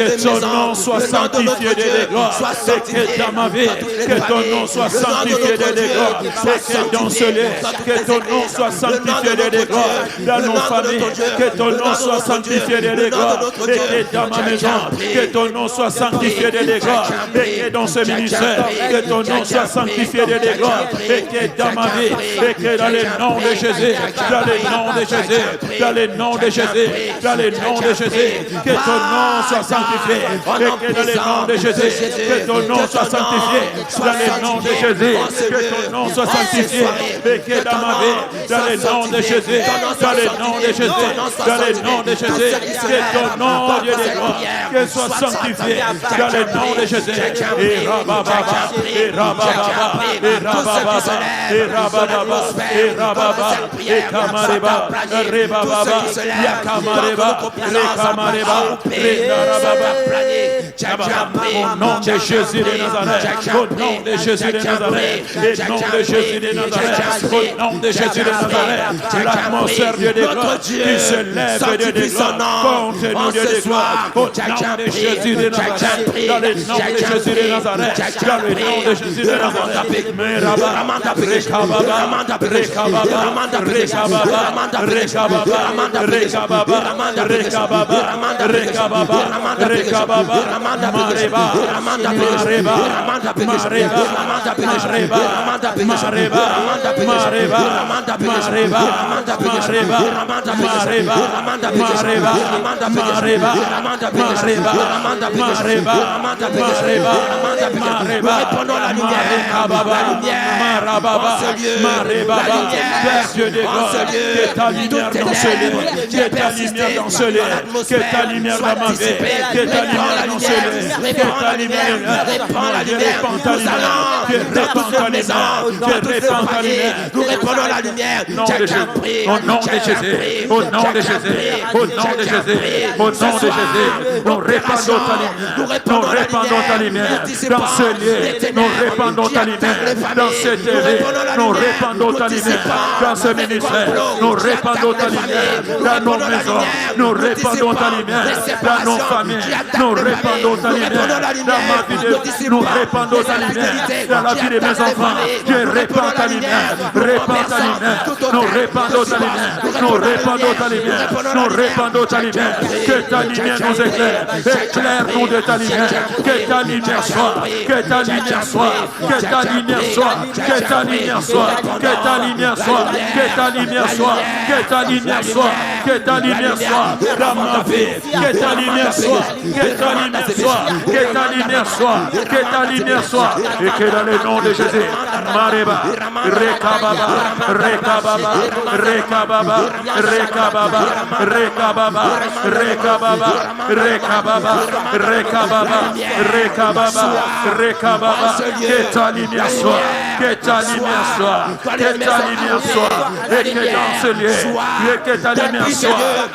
Que ton nom soit sanctifié de l'église, que dans ma vie, que ton nom soit sanctifié de l'église, que dans ce lieu, que ton nom soit sanctifié de l'église, dans nos familles, que ton nom soit sanctifié de l'église, et que dans ma maison, que ton nom soit sanctifié de l'église, et que dans ce ministère, que ton nom soit sanctifié de l'église, et que dans ma vie, et que dans le nom de Jésus, dans le nom de Jésus, dans le nom de Jésus, dans le nom de Jésus, que ton nom soit sanctifié, et que dans le nom de Jésus, que ton nom soit sanctifié, dans le nom de Jésus, que ton nom soit sanctifié, et que dans ma vie, dans le nom de Jésus, dans le nom de Jésus, dans le nom de Jésus, que ton nom, Dieu de gloire, que soit sanctifié, dans le nom de Jésus, et rabababa, et rabababa, et rabababa, et rabababa, et rababa, et kamareba, rebababa, yakamareba, rekamareba, renarababa, au nom de Jésus de Nazareth, au nom de Jésus de Nazareth, au nom de Jésus de Nazareth, au nom de Jésus de Nazareth, l'atmosphère Dieu de gloire qui se lève Dieu de gloire contre nous Dieu de gloire, au nom de Jésus de Nazareth, dans le nom de Jésus de Nazareth, dans le nom de Jésus de Nazareth, Meraba, Rekababa, Rekababa, Rekababa, Rekababa, Rekababa, Rekababa, Rekababa, Rekababa, Mareba, Mareba, Mareba, Mareba, Mareba, Mareba, Mareba, que ta lumière dans ce lieu, que ta lumière dans ce lieu, que ta lumière dans ma vie, que ta lumière dans ce lieu, que ta lumière, répands la lumière, que répands ta lumière, que répands ta lumière, nous répandons la lumière, au nom de Jésus, au nom de Jésus, au nom de Jésus, au nom de Jésus, nous répandons ta lumière, nous répandons ta lumière dans ce lieu, nous répandons ta lumière dans cette TV, nous répandons ta lumière dans ce ministère, nous répandons ta lumière dans nos maisons, nous répandons ta lumière dans nos familles, nous répandons ta lumière dans ma vie de nous répandons ta lumière dans la vie de mes enfants, je répands ta lumière, répands ta lumière, nous répandons ta lumière, nous répandons ta lumière, nous répandons ta lumière, que ta lumière nous éclaire, éclaire-nous de ta lumière, que ta lumière soit, que ta lumière soit, que ta lumière soit, que ta lumière soit, que ta lumière soit, que ta lumière soit, que ta lumière soit, que ta lumière soit dans ma vie, que ta lumière soit, que ta lumière soit, que ta lumière soit, que ta lumière soit, et que dans le nom de Jésus, Mareba, Rekababa, Rekababa, Rekababa, Rekababa, Rekababa, Rekababa, Rekababa, Rekababa, Rekababa, Rekababa, que ta lumière soit, que ta lumière soit, que ta lumière soit, et que dans ce lieu, et que ta lumière soit,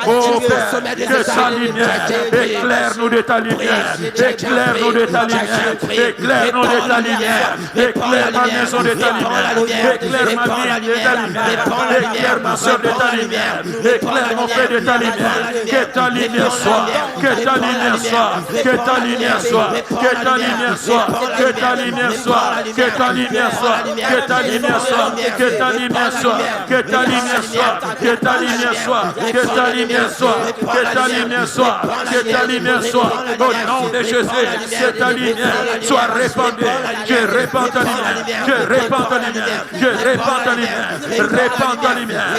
oh Père, que ta lumière, éclaire-nous de ta lumière, éclaire-nous de ta lumière, éclaire-nous de ta lumière, éclaire ma maison de ta lumière, éclaire ma vie de ta lumière, éclaire ma soeur de ta lumière, éclaire mon frère de ta lumière, que ta lumière soit, que ta lumière soit, que ta lumière soit, que ta lumière soit, que ta lumière soit, que ta lumière soit, que ta lumière soit, que ta lumière soit, que ta lumière soit, que ta lumière soit, que ta lumière soit, que ta lumière soit, que ta lumière soit, au nom de Jésus, que ta lumière soit répandue, je répands ta lumière, je répands ta lumière, je répands ta lumière, répands ta lumière,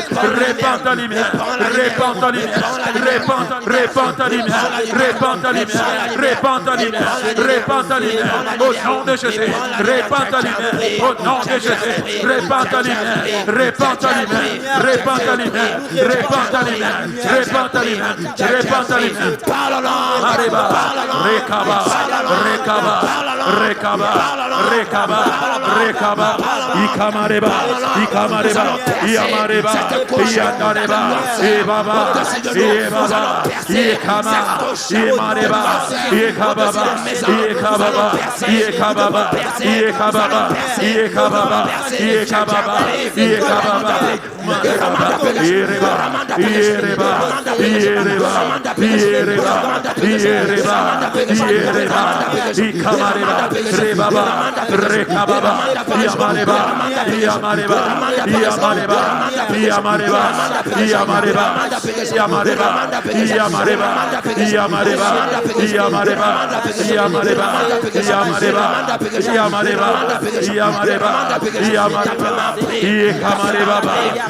répands ta lumière, répands ta lumière, répands ta lumière, répands ta lumière, répands ta lumière, répands ta lumière, au nom de Jésus, répands ta lumière, au nom de Jésus, répands ta lumière, répands ta lumière, répands ta lumière, répands ta lumière, répands ta lumière, répands ta lumière, Arriba, Rekaba, Rekaba, Rekaba, Rekaba, Rekaba, Ikamareba, Ikamareba, Iamareba, Iamareba, Ebaba, Ebaba, Ikama, Imareba, Ikababa, Ikababa, Ikababa, Ikababa, Ikababa, Ikababa, Ikababa, Ireba, Ireba, Ireba, Ireba, Ireba, Ireba, Ikamareba, Rebaba, Rekababa, Iamareba, Iamareba, Iamareba, Iamareba, Iamareba, Iamareba, Iamareba, Iamareba, Iamareba, Iamareba, Iamareba, Iamareba, Iamareba, Iamareba, Ikamareba,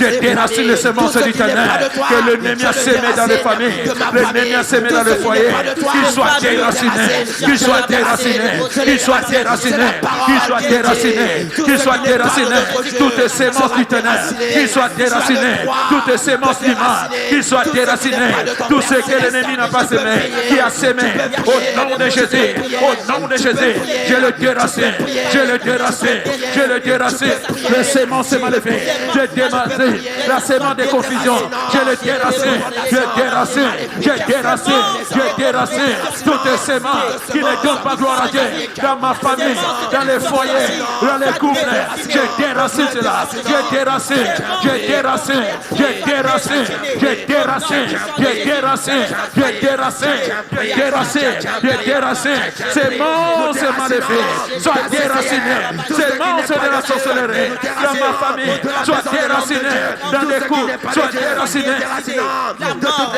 Je déracine les semences du ténèbre que l'ennemi a sémé dans les familles, l'ennemi a sémé dans le foyer. Qu'il soit déraciné, qu'il soit déraciné, qu'il soit déraciné, qu'il soit déraciné, qu'il soit déraciné. Toutes les semences du ténèbre, qu'il soit déraciné. Toutes les semences du mal, qu'il soit déraciné. Tout ce que l'ennemi n'a pas sémé, qui a sémé, au nom de Jésus, au nom de Jésus, je le déracine, je le déracine, je le déracine. Les semences mal élevées, je déracine. La sémence de confusion, je le déracine, je déracine, je déracine, je déracine. Toutes les semences qui ne donnent pas gloire à Dieu, dans ma famille, dans les foyers, dans les couples, je déracine cela, je déracine, je déracine, je déracine, je déracine, je déracine, je déracine, je déracine, je déracine. Semences mal élevées, sois déraciné. Semences de la sorcellerie, dans ma famille, sois déraciné. Dans les coups, sois déraciné.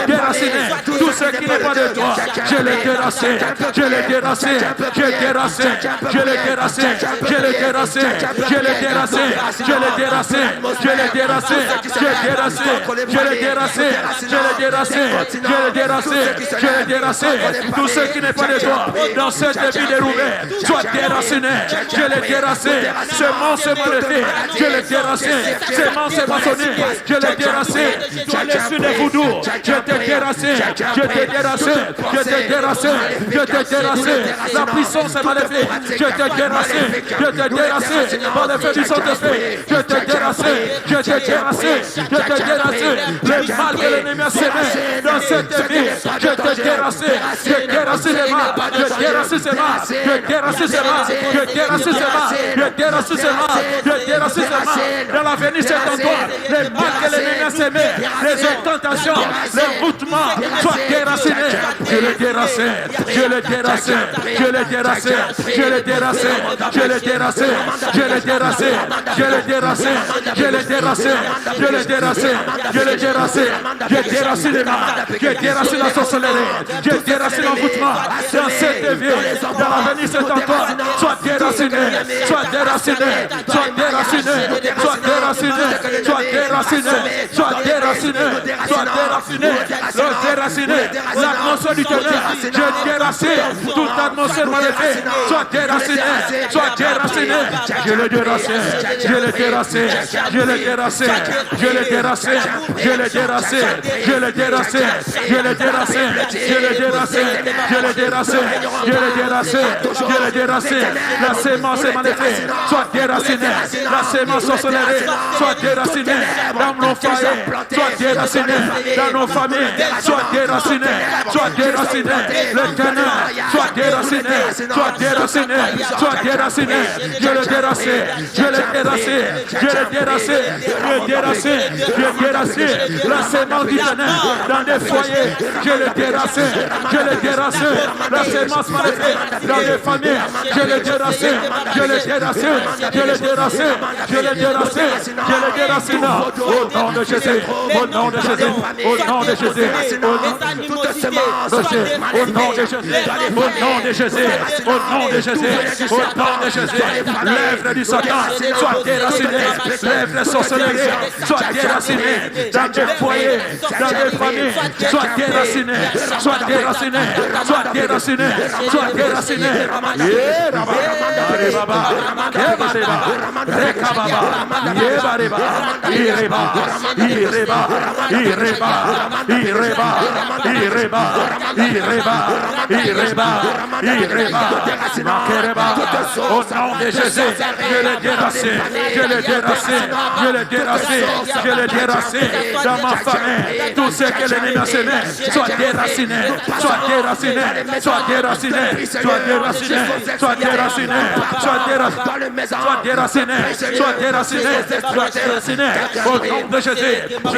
Déraciné. Tout ce qui n'est pas de toi, je le déracine, je le déracine, je déracine, je le déracine, je le déracine, je le déracine, je le déracine, je le déracine, je déracine, je le déracine, je le déracine, je le déracine, je le déracine. Tout ce qui n'est pas de toi, dans cette vie déroulée, sois déraciné, je le déracine. Semence malefée, je le déracine. Semence maçonnique, je le déracine. Toi l'esprit de voodoo, je te déracine, je te déracine, je te déracine, je te déracine. La puissance est maléfique, je te déracine, je te déracine. Par le feu du Saint-Esprit, je te déracine, je te déracine, je te déracine. Le mal que l'ennemi a sémé dans cette vie, je te déracine, je déracine les mal, je déracine ces mal, je déracine ces mal, je déracine ces mal, je déracine ces mal, je déracine ces mal. Dans l'avenir, c'est en toi, les mal que l'ennemi a sémé, les incantations, les routements, soient déracinés. Je le déracine, je le déracine, je le déracine, je le déracine, je le déracine, je le déracine, je le déracine, je le déracine, je le déracine, je le déracine, je déracine les mal, je déracine la sorcellerie, je déracine l'envoûtement dans cette vie, dans l'avenir c'est en toi, sois déraciné, sois déraciné, sois déraciné, sois déraciné, sois déraciné, sois déraciné, sois déraciné, le déraciné, l'atmosphère du ténèbre, je déracine, toute atmosphère maléfique, sois déraciné, sois déraciné, je le déracine, je le déracine, je le déracine, je le déracine, je le déracine, je le déracine, je le déracine, je le déracine, je le déracine, je le déracine, je le déracine, la sémence est maléfique, sois déraciné, la sémence sorcellerie, sois déraciné, dans nos foyers, sois déraciné, dans nos familles, sois déraciné, sois déraciné, le ténèbre, sois déraciné, sois déraciné, sois déraciné, je le déracine, je le déracine, je le déracine, je le déracine, je déracine, la sémence du ténèbre, dans des foyers, je le déracine, je le déracine, la sémence maléfique, dans des familles, je le déracine, je le déracine, je le déracine, je le déracine, je le déracine, au nom de Jésus, au nom de Jésus, au nom de Jésus, au nom de Jésus, au nom de Jésus, au nom de Jésus, au nom de Jésus, l'œuvre du Satan soit déracinée, l'œuvre de sorcellerie soit déracinée, dans des foyers, dans des familles, soit déracinée, soit déracinée, soit déracinée, soit déracinée. Au nom de Jésus, je le déracine, je le déracine, je le déracine, je le déracine dans ma famille. Tout ce que l'ennemi a semé, soit déraciné, soit déraciné, soit déraciné, soit déraciné, soit déraciné, soit déraciné, soit déraciné, soit déraciné, soit déraciné. Au nom de Jésus, au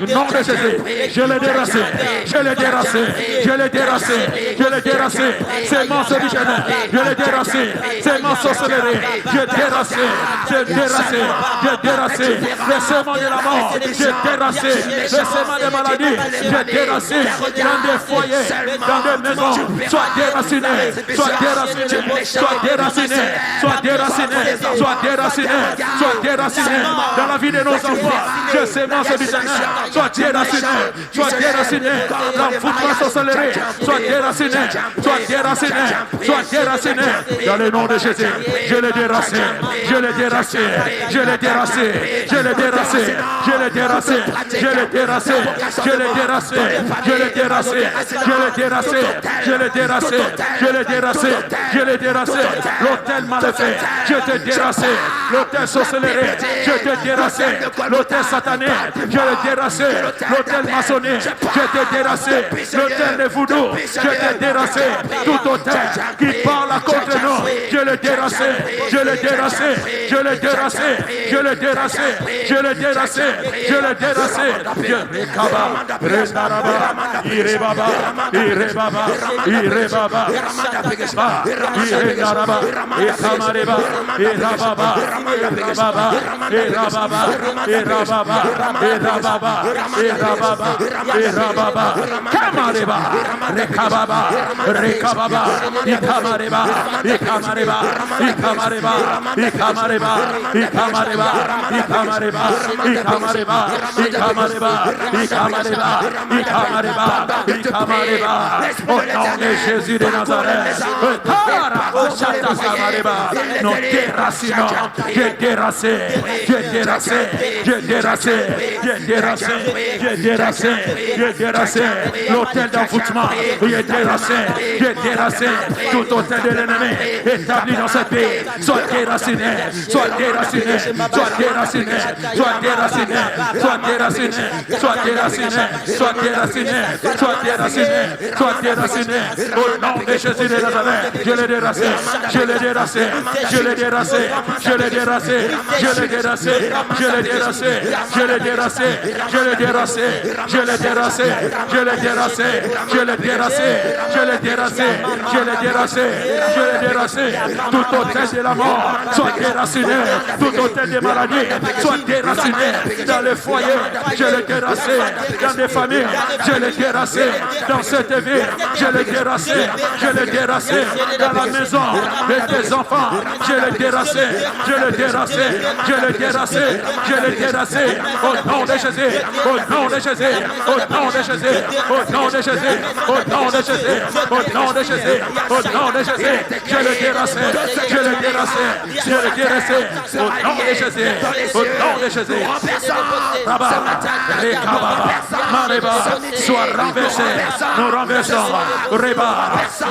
nom de Jésus, je le déracine, je le déracine, je le déracine, je le déracine. C'est mon solutionnaire, je le déracine, c'est mon sorcellerie, je déracine, je déracine, je déracine. Les sements de la mort, je déracine, les sements des maladies, je déracine. Dans des foyers, dans des maisons, sois déraciné, sois déraciné, sois déraciné, sois déraciné, sois déraciné, sois déraciné dans la vie de nos enfants. Que sémence du Seigneur soit déraciné, soit déraciné. L'enfouissement sorcellerie soit déraciné, soit déraciné, soit déraciné. Dans le nom de Jésus, je l'ai déracé, je l'ai déracé, je l'ai déracé, je l'ai déracé, je l'ai déracé, je l'ai déracé, je l'ai déracé, je l'ai déracé, je l'ai déracé, je l'ai déracé, je l'ai déracé, je l'ai déracé. L'hôtel mal fait, je t'ai dérassé. L'hôtel sorcellerie, je t'ai dérassé. L'hôtel satané, je l'ai dérassé. L'hôtel maçonné, je t'ai dérassé. L'hôtel de voodoo, je t'ai dérassé. Tout hôtel qui parle contre nous, je l'ai dérassé. Je l'ai dérassé, je l'ai dérassé, je l'ai dérassé, je l'ai dérassé, je l'ai dérassé. Rekaba, Rendaraba, Irebaba, Irebaba, Irebaba, Irendaraba, Ekamareba, Erababa, Erababa, Erababa, Erababa, Erababa, Erababa, Erababa, Kamareba, Rekababa, Rekababa, Ekamareba, Ekamareba, Ekamareba, Ekamareba, Ekamareba, Ekamareba, Ekamareba, Ekamareba, Ekamareba, Ekamareba, Ekamareba, au nom de Jésus de Nazareth, nous déracinons, j'ai dérassé, j'ai dérassé, j'ai dérassé, j'ai dérassé, j'ai dérassé, j'ai dérassé, l'hôtel d'envoûtement, j'ai dérassé, j'ai dérassé, tout hôtel de l'ennemi établi dans ce pays, soit déraciné, soit déraciné, soit déraciné, soit déraciné, soit déraciné, soit déraciné, soit déraciné, soit déraciné, soit déraciné, au nom de Jésus de Nazareth, je l'ai déraciné. Je l'ai dérassé, je l'ai dérassé, je l'ai dérassé, je l'ai dérassé, je l'ai dérassé, je l'ai dérassé, je l'ai dérassé, je l'ai dérassé, je l'ai dérassé, je l'ai dérassé, je l'ai dérassé, je l'ai dérassé, je l'ai dérassé. Tout hôtel de la mort soit déraciné, tout hôtel des maladies soit déraciné dans les foyers, je l'ai dérassé dans des familles, je l'ai dérassé dans cette ville, je l'ai dérassé, je l'ai dérassé dans la maison de tes enfants, je l'ai dérassé, je l'ai dérassé, je l'ai dérassé, je l'ai dérassé, au nom de Jésus, au nom de Jésus, au nom de Jésus, au nom de Jésus, au nom de Jésus, au nom de Jésus, au nom de Jésus, je l'ai dérassé, je l'ai dérassé, je l'ai dérassé, au nom de Jésus, au nom de Jésus. Rabba, Rekababa, Mareba, sois renversé, nous renversons, Reba,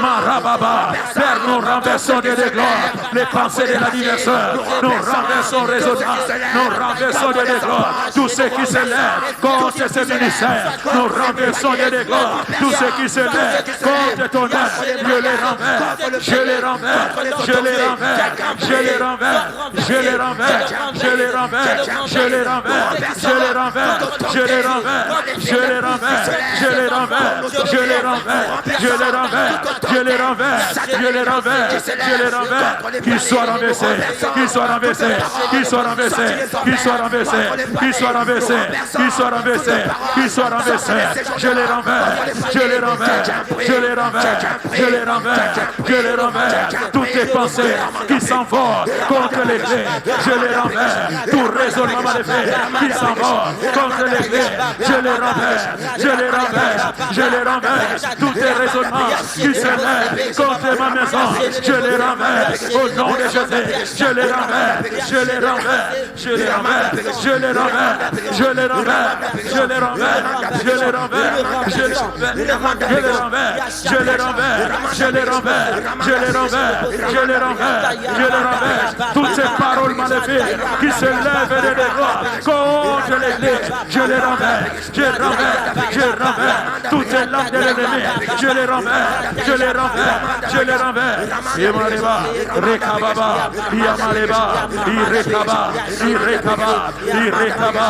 Marababa, Père, nous renversons de gloire les pensées de l'adversaire, nous renversons raisonnement, nous renversons de gloire tout ce qui se lève contre ce ministère, nous renversons de gloire tout ce qui se lève contre ton œuvre, je les renverse, je les renverse, je les renverse, je les renverse, je les renverse, je les renverse, je les renverse, je les renverse, je les renverse, je les renverse, je les renverse, je les renverse, je les renverse, je les renverse, je les renverse, je les renverse, qu'il soit renversé, qu'il soit renversé, qu'il soit renversé, qu'il soit renversé, qu'il soit renversé, qu'il soit renversé, qu'il soit renversé, je les renverse, je les renverse, je les renverse, je les renverse, je les renverse, toutes les pensées qui s'envolent contre l'Église, je les renverse, tout raisonnement mal fait qui s'envole contre l'Église, je les renverse, je les renverse, je les renverse, tous les raisonnements qui se lèvent contre ma maison, je les renverse, au nom de Jésus, je les renverse, je les renverse, je les renverse, je les renverse, je les renverse, je les renverse, je les renverse, je les renverse, je les renverse, je les renverse, je les renverse, je les renverse, je les renverse, toutes ces paroles maléfiques qui se lèvent de gloire contre l'Église, je les renverse, je renverse, je renverse, toutes les langues de l'ennemi, je les renverse, je les renverse, je les renverse, Yamareba, Rekababa, Yamareba, Irekaba, Irekaba, Irekaba,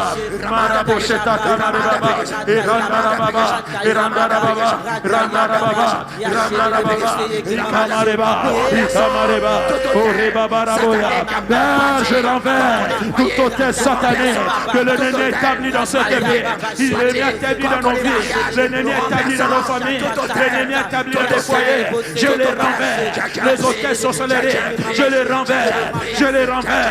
Marabosheta Kamareba, Irandarababa, Irandarababa, Irandarababa, Irandarababa, Ikamareba, Ikamareba, Orebaba Raboya, je renverse tout hôtel satané que l'ennemi établit dans cette vie, l'ennemi établi dans nos vies, l'ennemi établi dans nos familles, l'ennemi établi dans des foyers, je les renverse, les hôtels sorcelleries, je les renverse, je les renverse,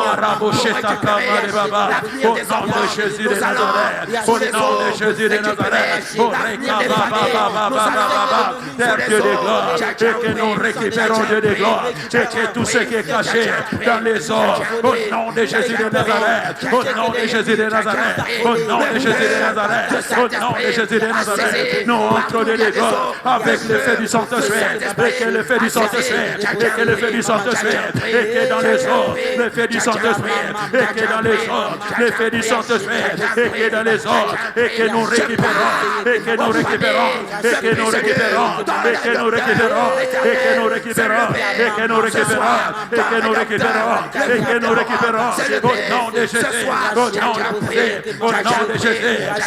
Marabosheta Kamare Baba. Au nom de Jésus de Nazareth. Au nom de Jésus de Nazareth. Au Reka Baba Baba. Terre de gloire. Et que nous récupérons de gloire. Et que tout ce qui est caché dans les eaux. Au nom de Jésus de Nazareth. Au nom de Jésus de Nazareth. Au nom de Jésus de Nazareth. Au nom de Jésus de Nazareth. Nous entrons de gloire avec le feu du Saint-Esprit. Et que le feu du Saint-Esprit. Et que le feu du Saint-Esprit. Et que dans les eaux, le feu du Saint-Esprit. Et que dans les eaux, le feu du Saint-Esprit. Et que dans les eaux, et que nous récupérons. Et que nous récupérons. Et que nous récupérons. Et que nous récupérons. Et que nous récupérons. Et que nous récupérons. Et que nous récupérons. Et que nous récupérons. Au nom de Jésus. Au nom de Jésus. Au nom de Jésus.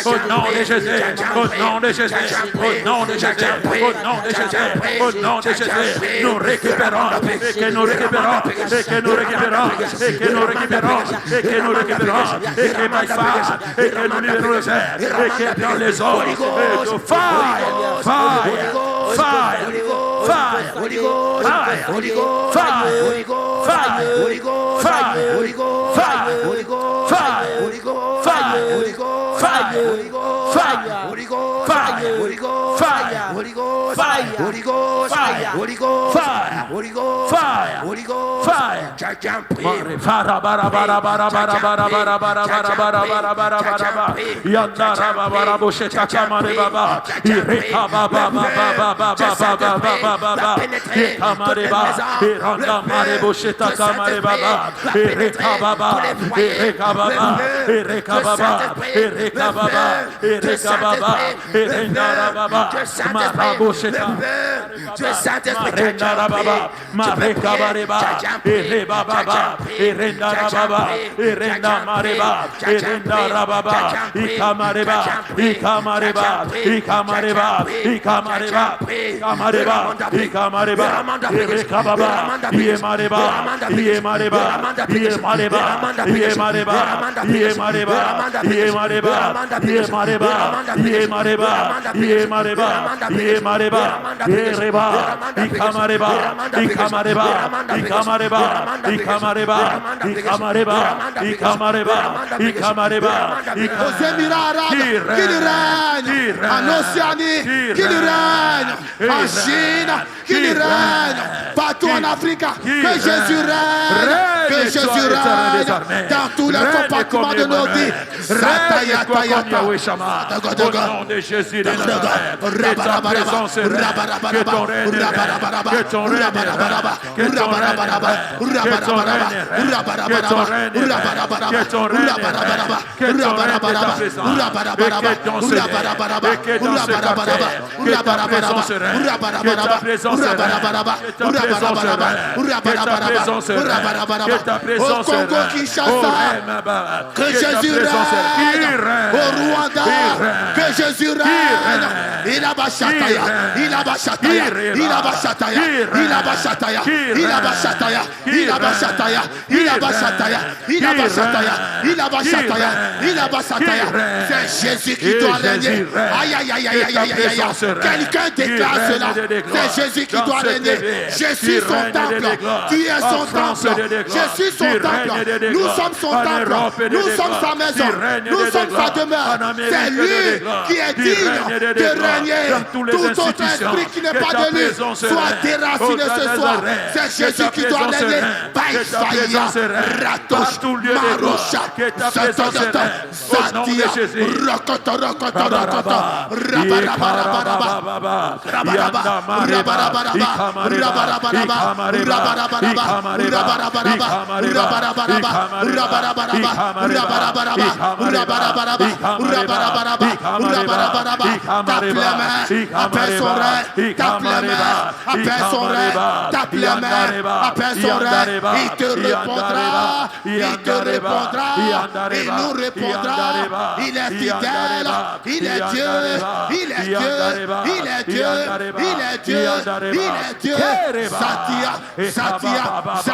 Au nom de Jésus. Au nom de Jésus. Au nom de Jésus. Au nom de Jésus. Au nom de Jésus. Nous récupérons. Et que nous récupérons. Et que nous récupérons. Et que nous récupérons. Et que nous récupérons. Et que ma femme. Et que nous libérons le fer. Et que dans les eaux. Fire. Fire. Fire. Fire. En Océanie, qu'il règne. En Chine, qu'il règne. Partout en Afrique, que Jésus règne. Que Jésus règne dans tous les compartiments de nos vies. Au nom de Jésus de Nazareth, que ta présence règne, que ton règne règne, que ton règne règne, que ton règne règne, que ton règne règne, que ton règne règne, que ton règne règne, que ton règne et que dans ce quartier, que ta présence règne, que ta présence règne, que ta présence règne, que ta présence règne, que ta présence règne, que Jésus règne, au Rwanda, que Jésus règne, il a Bachataya, il a Bachataya, il a Bachataya, il a Bachataya, il a Bachataya, il a Bachataya, il a Bachataya, il a Bachataya, il a Bachataya, il a Bachataya, c'est Jésus qui doit régner. Aïe aïe aïe aïe aïe aïe aïe, quelqu'un déclare cela, c'est Jésus qui doit régner. Je suis son temple, tu es son temple, je suis son temple, nous sommes son temple, nous sommes sa maison, nous sommes sa demeure, c'est lui qui est digne de régner. Tout autre esprit qui n'est pas de lui soit déraciné ce soir, c'est Jésus qui doit régner. Baïfaïa, Ratosh, Marosha, Satodata, Satia, Rokoto, Rokoto, Rokoto, Rabarabaraba, Rabarabaraba, Rabarabaraba, Rabarabaraba, tape les mains, appelle son rêve, tape les mains, appelle son rêve, tape les mains, appelle son rêve, il te répondra, il te répondra, il nous répondra, il est fidèle, il est Dieu, il est Dieu, il est Dieu, il est Dieu, il est Dieu, Satia, Satia,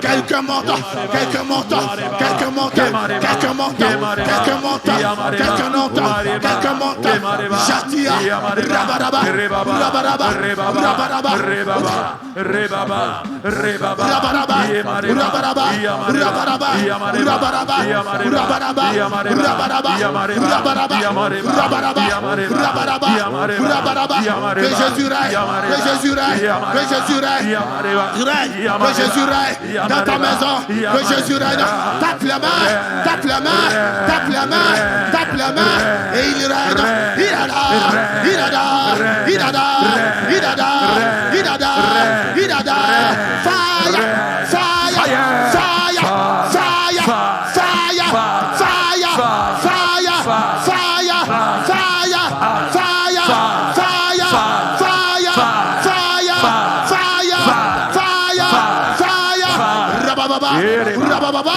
Quelques montants, quelques montants, quelques montants, quelques montants, quelques montants, quelques montants, quelques montants. Jatia, Rabaraba, Rabaraba, Rabaraba, Rabaraba, Rabaraba, que Jésus règne, que Jésus règne, que Jésus règne, que Jésus règne dans ta maison, que Jésus règne. Tape la main, tape la main, tape la main, tape la main, et il règne, il adore, il adore, il adore, il adore, il adore, il adore. Fire, fire, fire, fire, fire, fire, fire, fire, fire, fire, fire, fire, fire, fire, Rabababa, Rabababa,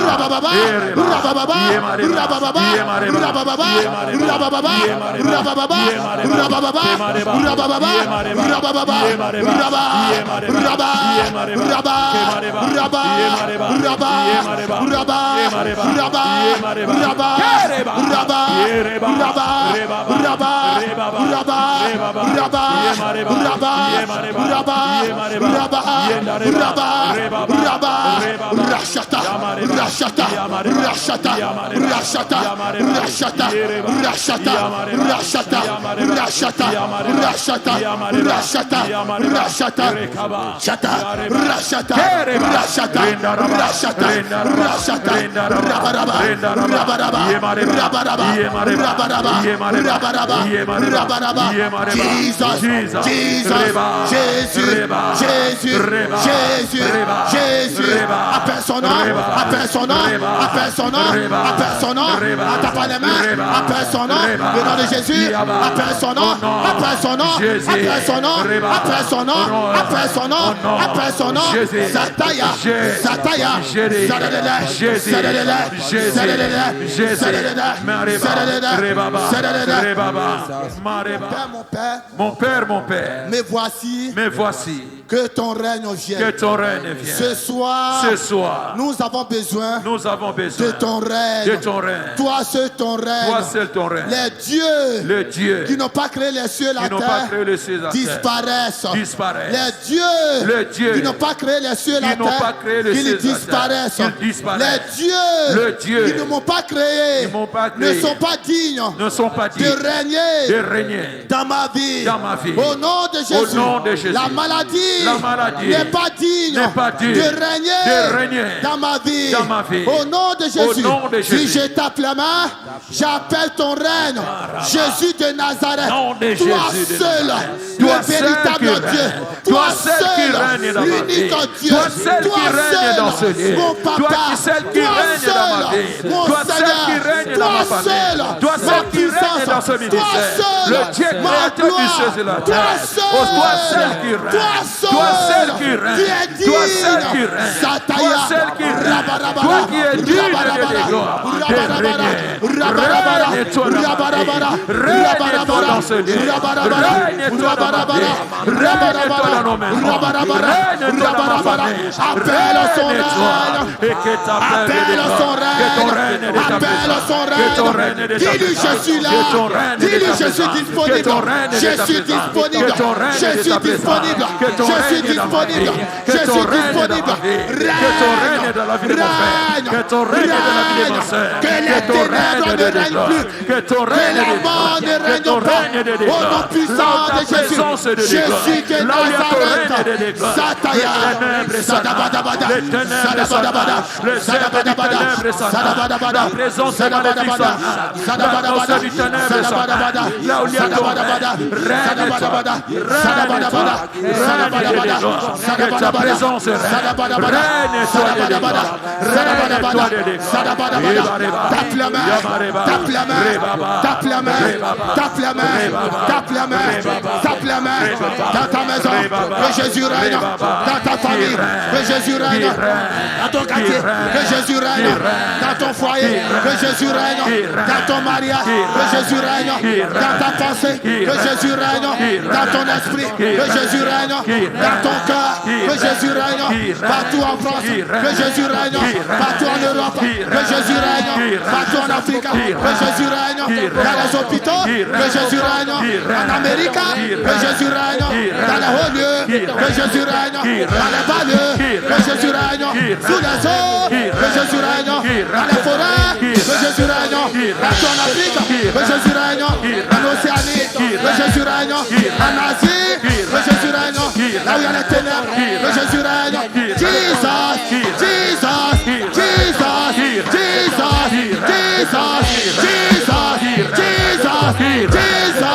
Rabababa, Rabababa, Rabababa, Rabababa, Rabababa, Rabababa, Rabababa, Rabababa, Rachata, Rachata, Rachata, Rachata, Rachata, Rachata, Rachata, Rachata, Rachata, Rachata, Rachata, Chata, Rachata, Rachata, Rachata, Rachata, Rabaraba, Rabaraba, Rabaraba, Rabaraba, Rabaraba, Rabaraba, Jesus, Jesus, Jésus, Jésus, Jésus, Jésus, appelle son nom, appelle son nom, appelle son nom, appelle son nom, attaque pas les mains, appelle son nom, le nom de Jésus, appelle son nom, appelle son nom, appelle son nom, appelle son nom, appelle son nom, appelle son nom, Zataya, Zataya, Zadadada, Zadadada, Zadadada, Zadadada, Zadadada. Mon Père, mon Père, Mais voici que ton règne vienne. que ton règne vienne. Ce soir, nous avons besoin de ton règne. de ton règne. Toi seul ton règne. Toi seul ton règne. Les dieux, Les dieux qui n'ont pas créé les cieux et la qui n'ont pas terre créé les cieux et la terre disparaissent. disparaissent. Les dieux, qui n'ont pas créé les cieux et la qui n'ont pas terre, créé les cieux et qu'ils la terre, disparaissent. qu'ils disparaissent. Les dieux, dieux qui ne m'ont pas créé, ne sont pas dignes ne sont pas dignes de régner dans ma vie. dans ma vie. Au nom de Jésus, nom de Jésus. la maladie n'est pas digne n'est pas digne de régner dans ma vie. dans ma vie. Au nom de Jésus, nom de si Jésus. je tape la main, j'appelle ton règne. Jésus de Nazareth, Nom de toi Jésus de seul, Nazareth. le Toi seul véritable qui Dieu. règne. Toi Toi seul qui seul, règne dans ma vie. l'unique Dieu. Toi seul qui règne dans ce lieu. mon papa. Toi qui seul qui Toi règne dans ma seul, vie. mon Toi seul Seigneur. qui règne dans Toi ma famille. seul, Toi ma seul qui règne puissance. dans ce Toi ministère. seul, Le Dieu ma créateur du gloire. ciel et la Toi terre. seul, Oh, toi seul qui règne. toi Toi seul seul, qui règne. tu es digne. Toi seul qui règne. Sataya. Toi seul qui règne. Toi qui es digne de gloire. Règne-toi dans ma vie. Règne-toi dans ce lieu. Règne-toi dans ma vie. Règne-toi dans nos maisons. Règne-toi dans ma famille. Appelle son règne. Et que ta paix Appelle son que ton règne règne. est établi. Appelle son Que ton règne. règne est Dis-lui, établi. je suis là. Que ton règne est Dis-lui, je établi. suis disponible. Que ton règne est Je suis établi. disponible. Que ton règne Je est suis établi. disponible. Que ton Je suis règne est dans ma disponible. vie. Je Que ton suis règne est dans disponible. ma vie. Que ton règne est dans la vie de mon frère. Que ton règne est dans la vie de ma soeur. Que les ton règne ténèbres est ne de règnent gloire. plus. Que ton Que règne la est de mort ne gloire. Que règne ton pas. règne est de Au nom gloire. puissant Là où de ta présence est de Jésus. Je gloire. suis que Là où il y a ton règne est de Nazareth. gloire. Sataya. Les ténèbres s'en Sadabadabada. les ténèbres s'en Sadabadabada. les œuvres du Sadabadabada. ténèbre s'en Sadabadabada. la présence maléfique s'en Sadabadabada. la présence du ténèbre s'en Sadabadabada. là où il y a ton Sadabadabada. règne, Sadabadabada. règne-toi, Sadabadabada. règne-toi, que ta présence maison se règne. Règne et sois des déclats. Règne et sois des déclats. Tape la main, tape la main, tape la main, tape la main, tape la main, tape la main dans ta maison. Que Jésus règne dans ta famille. Que Jésus règne dans ton quartier. Que Jésus règne dans ton foyer. Que Jésus règne dans ton mariage. Que Jésus règne dans ta pensée. Que Jésus règne dans ton esprit. Que Jésus règne dans ton cœur. Que Jésus règne partout en France. Que Jésus règne partout en Europe. Que Jésus règne partout en Afrique. Que Jésus règne dans les hôpitaux. Que Jésus règne en Amérique. Que Jésus règne dans les hauts lieux. Que Jésus règne dans les banlieues. Que Jésus règne sous les eaux. Que Jésus règne dans les forêts. Que Jésus règne partout en Afrique. Que Jésus règne en Océanie. Que Jésus règne en Asie. Que Jésus règne là où il y a les ténèbres. Que Jésus règne. Jesus, Jesus, Jesus, Jesus, Jesus, Jesus, Jesus, Jesus,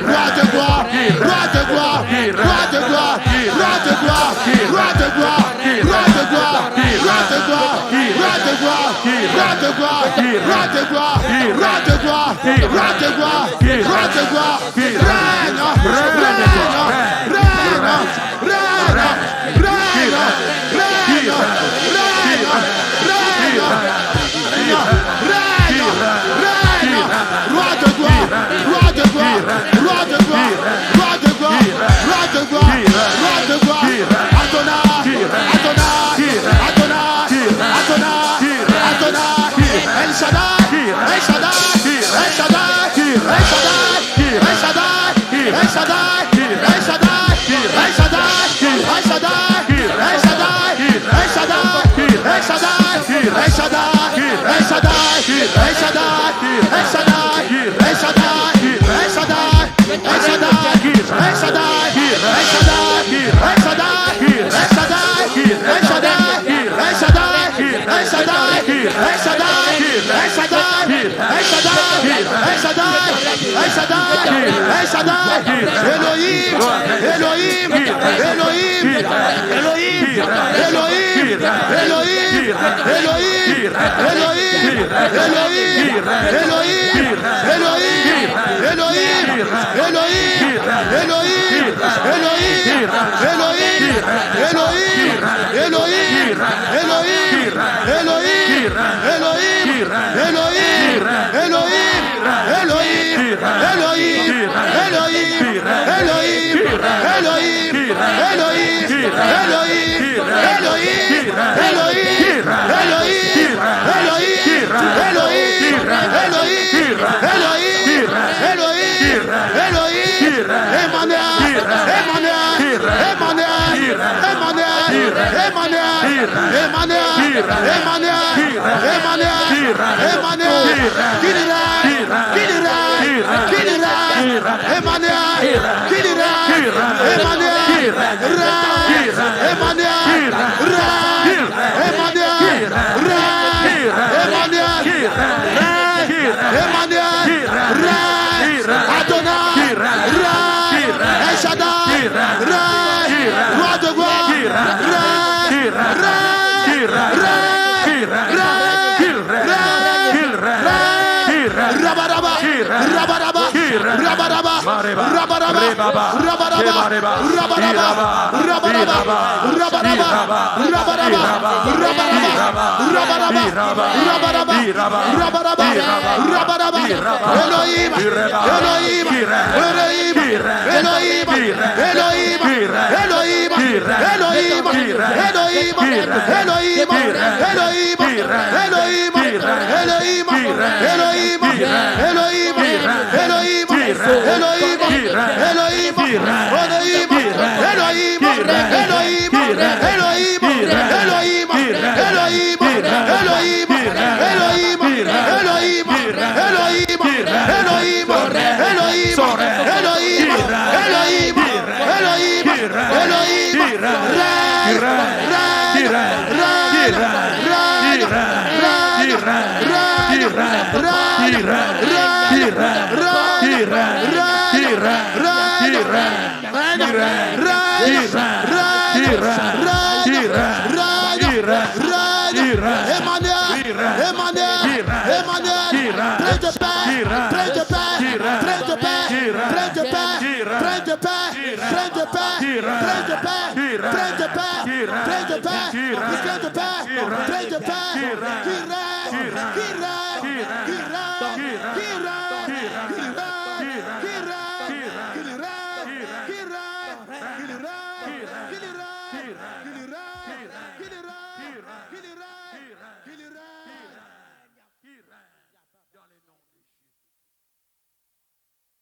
roi de gloire, roi de gloire, roi de gloire, roi de gloire, roi de gloire, roi de gloire, roi de gloire, roi de gloire, roi de gloire, roi de gloire, roi de gloire, roi de gloire, roi de gloire, règne, règne, paix, plein de paix, plein de paix, plein de paix, plein de paix, qui règne, qui règne, qui règne, qui règne, qui règne.